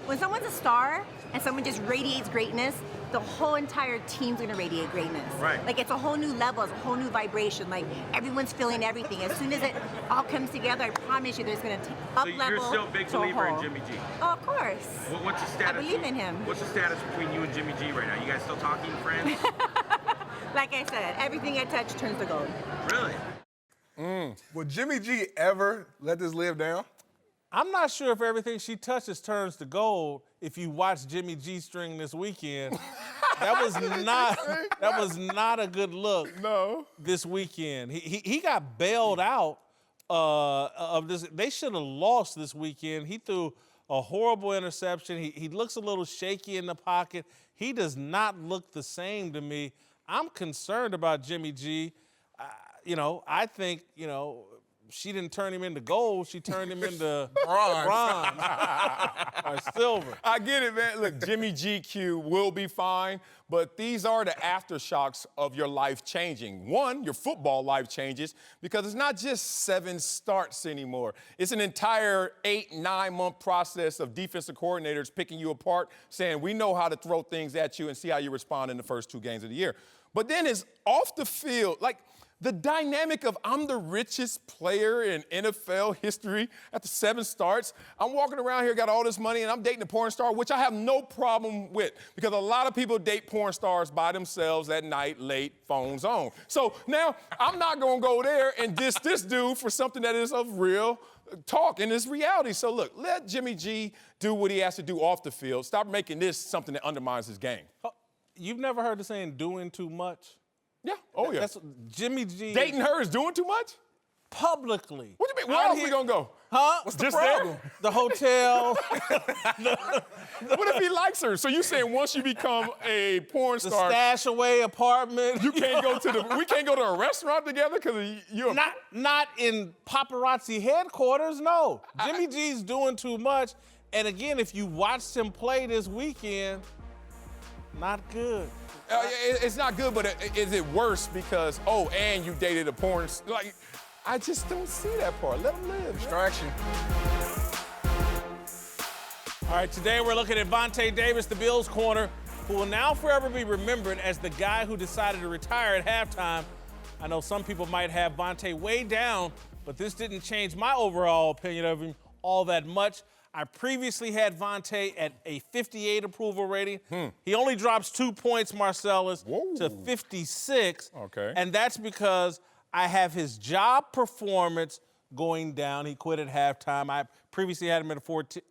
when someone's a star and someone just radiates greatness, the whole entire team's gonna radiate greatness. Right. Like it's a whole new level, it's a whole new vibration. Like everyone's feeling everything. As soon as it all comes together, I promise you, there's gonna up level. You're still a big to a believer in whole. Jimmy G. Oh, of course. What's the status? I believe in him. What's the status between you and Jimmy G right now? You guys still talking, friends? Like I said, everything I touch turns to gold. Really? Will Jimmy G ever let this live down? I'm not sure if everything she touches turns to gold. If you watch Jimmy G string this weekend, that was not a good look. No. This weekend, he got bailed out of this. They should have lost this weekend. He threw a horrible interception. He looks a little shaky in the pocket. He does not look the same to me. I'm concerned about Jimmy G. I think she didn't turn him into gold. She turned him into bronze or silver. I get it, man. Look, Jimmy GQ will be fine, but these are the aftershocks of your life changing. One, your football life changes because it's not just 7 starts anymore. It's an entire 8-9 month process of defensive coordinators picking you apart, saying, we know how to throw things at you and see how you respond in the first 2 games of the year. But then it's off the field, like, the dynamic of I'm the richest player in NFL history after 7 starts. I'm walking around here, got all this money, and I'm dating a porn star, which I have no problem with because a lot of people date porn stars by themselves at night, late, phones on. So now I'm not going to go there and diss this dude for something that is of real talk and it's reality. So look, let Jimmy G do what he has to do off the field. Stop making this something that undermines his game. You've never heard the saying doing too much? Yeah. Oh, yeah. That's Jimmy G. Dating her is doing too much? Publicly. What do you mean? Where else we going to go? Huh? What's the problem? The hotel. What if he likes her? So you saying once you become a porn The star, stash away apartment. we can't go to a restaurant together because you're not in paparazzi headquarters, no. Jimmy G's doing too much. And again, if you watched him play this weekend, not good. It's not good, but is it worse because, and you dated a porn star? Like, I just don't see that part. Let him live. Distraction. All right, today we're looking at Vontae Davis, the Bills corner, who will now forever be remembered as the guy who decided to retire at halftime. I know some people might have Vontae way down, but this didn't change my overall opinion of him all that much. I previously had Vontae at a 58 approval rating. He only drops 2 points, Marcellus, to 56. Okay. And that's because I have his job performance going down. He quit at halftime. I previously had him at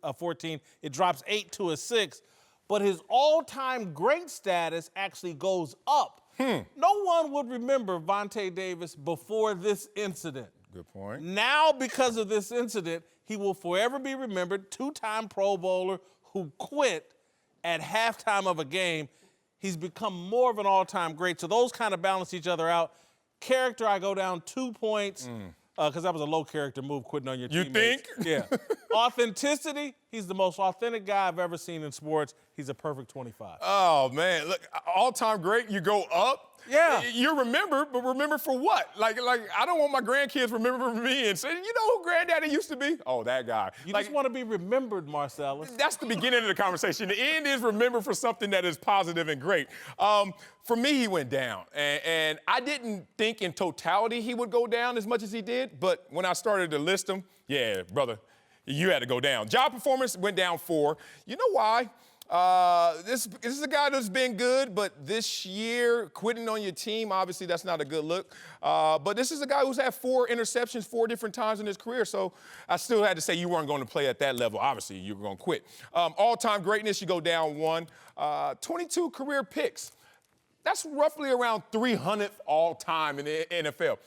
a 14. It drops 8 to a 6. But his all-time great status actually goes up. No one would remember Vontae Davis before this incident. Good point. Now, because of this incident, he will forever be remembered, 2-time Pro Bowler who quit at halftime of a game. He's become more of an all-time great. So those kind of balance each other out. Character, I go down 2 points because that was a low character move, quitting on your teammates. You think? Yeah. Authenticity, he's the most authentic guy I've ever seen in sports. He's a perfect 25. Oh, man. Look, all-time great, you go up. Yeah. You're remembered, but remember for what? Like I don't want my grandkids remembering me and saying, you know who granddaddy used to be? Oh, that guy. You just want to be remembered, Marcellus. That's the beginning of the conversation. The end is remember for something that is positive and great. For me, he went down. And I didn't think in totality he would go down as much as he did, but when I started to list them, yeah, brother, you had to go down. Job performance went down 4. You know why? This is a guy that's been good, but this year, quitting on your team, obviously that's not a good look. But this is a guy who's had 4 interceptions 4 different times in his career, so I still had to say you weren't going to play at that level. Obviously, you were going to quit. All-time greatness, you go down 1. 22 career picks. That's roughly around 300th all-time in the NFL.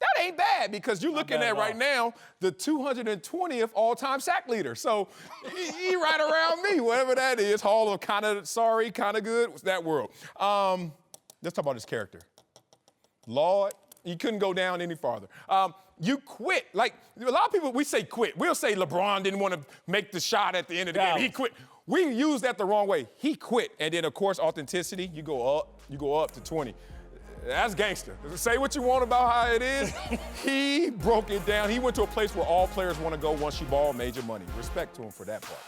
That ain't bad because you're looking at right now the 220th all-time sack leader. So he right around me, whatever that is. Hall of kind of sorry, kind of good. What's that world? Let's talk about his character. Lord, you couldn't go down any farther. You quit. Like, a lot of people, we say quit. We'll say LeBron didn't want to make the shot at the end of the game. He quit. We use that the wrong way. He quit. And then, of course, authenticity, you go up to 20. That's gangster. Say what you want about how it is. He broke it down. He went to a place where all players want to go once you ball major money. Respect to him for that part.